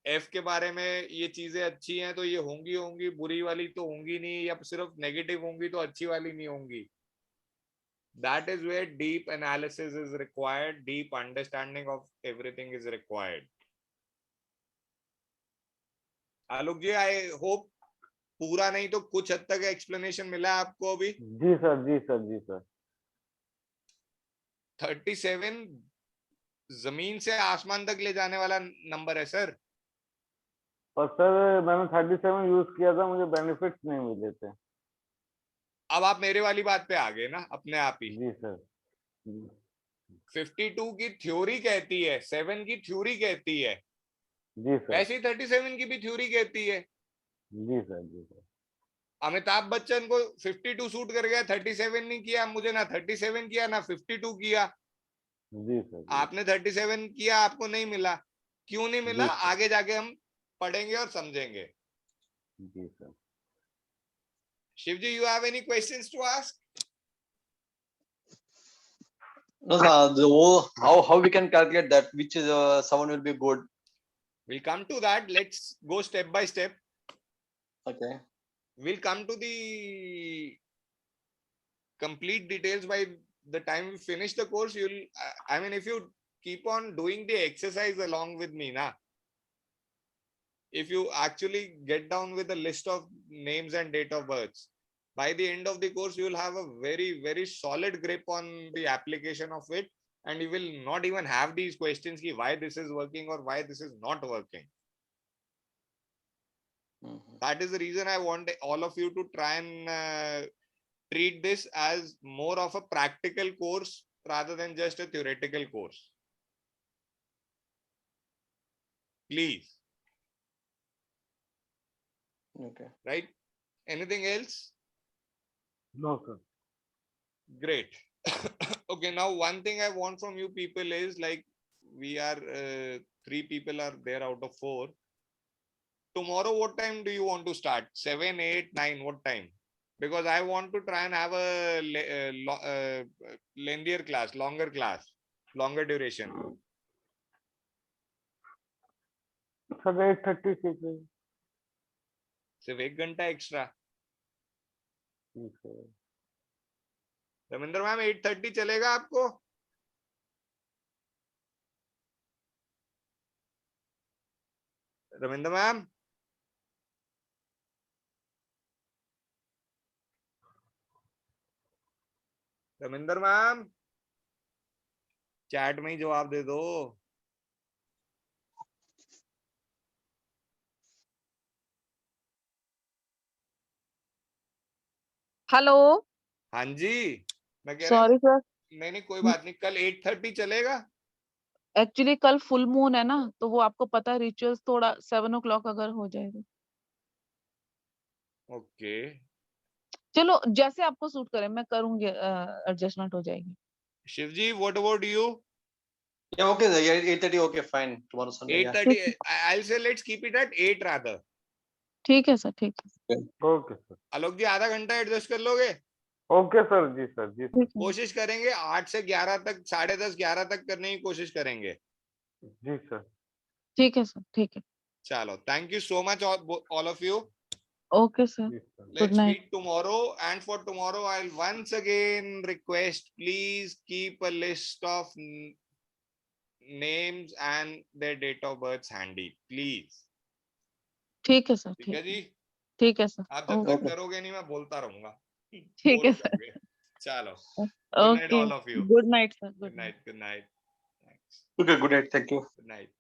F के बारे में ये चीजें अच्छी हैं तो ये होंगी, बुरी वाली तो होंगी नहीं, या सिर्फ नेगेटिव होंगी तो अच्छी वाली नहीं होंगी. That is where deep analysis is required, deep understanding of everything is required. Alok ji, I hope पूरा नहीं तो कुछ हद तक एक्सप्लेनेशन मिला आपको अभी. जी सर, जी सर, जी सर। 37 जमीन से आसमान तक ले जाने वाला नंबर है सर. पर सर मैंने 37 यूज किया था, मुझे बेनिफिट्स नहीं मिले थे। अब आप मेरे वाली बात पे आ गए ना अपने आप ही. जी सर। 52 की थ्योरी कहती है, 7 की थ्योरी कहती है, जी सर। वैसे ही 37 की भी थ्योरी कहती है. जी सर, जी सर। अमिताभ बच्चन को 52 सूट कर गया, 37 नहीं किया. मुझे ना 37 किया ना 52 किया. जी सर। जी आपने 37 किया, आपको नहीं मिला. क्यों नहीं मिला, जी सर। आगे जाके हम पढ़ेंगे और समझेंगे. जी sir. Shivji, you have any questions to ask? No, sir, how we can calculate that which is someone will be good. We'll come to that. Let's go step by step. Okay. We'll come to the complete details by the time we finish the course. If you keep on doing the exercise along with me, if you actually get down with a list of names and date of births, by the end of the course, you will have a very, very solid grip on the application of it. and you will not even have these questions ki why this is working or why this is not working. That is the reason I want all of you to try and treat this as more of a practical course rather than just a theoretical course. Please. Okay. Right? Anything else? No, sir. Great. Okay, now one thing I want from you people is like we are 3 people are there out of 4. Tomorrow, what time do you want to start? 7, 8, 9, what time? Because I want to try and have a lengthier class, longer duration. Sir 8:30 ठीक है. सिर्फ 1 घंटा extra. ठीक है. Ravindra ma'am 8:30 चलेगा आपको? Ravindra ma'am Ravindra ma'am chat में ही जवाब दे दो. हेलो. हाँ जी, मैं कह सॉरी सर, नहीं कोई बात नहीं. कल 8:30 चलेगा? एक्चुअली कल फुल मून है ना, तो वो आपको पता है रिचुअल्स थोड़ा 7 o'clock अगर हो जाएगा. ओके. चलो जैसे आपको सूट करे मैं करूंगी, एडजस्टमेंट हो जाएगी. Shivji, what about you? Yeah, okay, sir. Yeah, 8:30. Okay, fine. Tomorrow Sunday. 8:30. I'll say let's keep it at 8 rather. ठीक है सर, ठीक है. Okay sir. आलोक जी आधा घंटा एडजस्ट कर लोगे? Okay sir. जी सर. जी सर. ठीक है. कोशिश करेंगे 8 से 11 तक, 10:30 11 तक करने की कोशिश करेंगे. जी सर. ठीक है सर, ठीक है. चलो, thank you so much all of you. Okay sir. जी sir. Good Let's night. meet tomorrow, and for tomorrow I'll once again request, please keep a list of names and their date of births handy, please. ठीक है sir, ठीक है जी? ठीक है sir. आप जब okay. तक करोगे नहीं मैं बोलता रहूंगा. ठीक है बोर सर. करोगे. चलो. Good night okay. all of you. Good night sir. Good night. Good night. Thanks. Okay, good night. Thank you. Good night.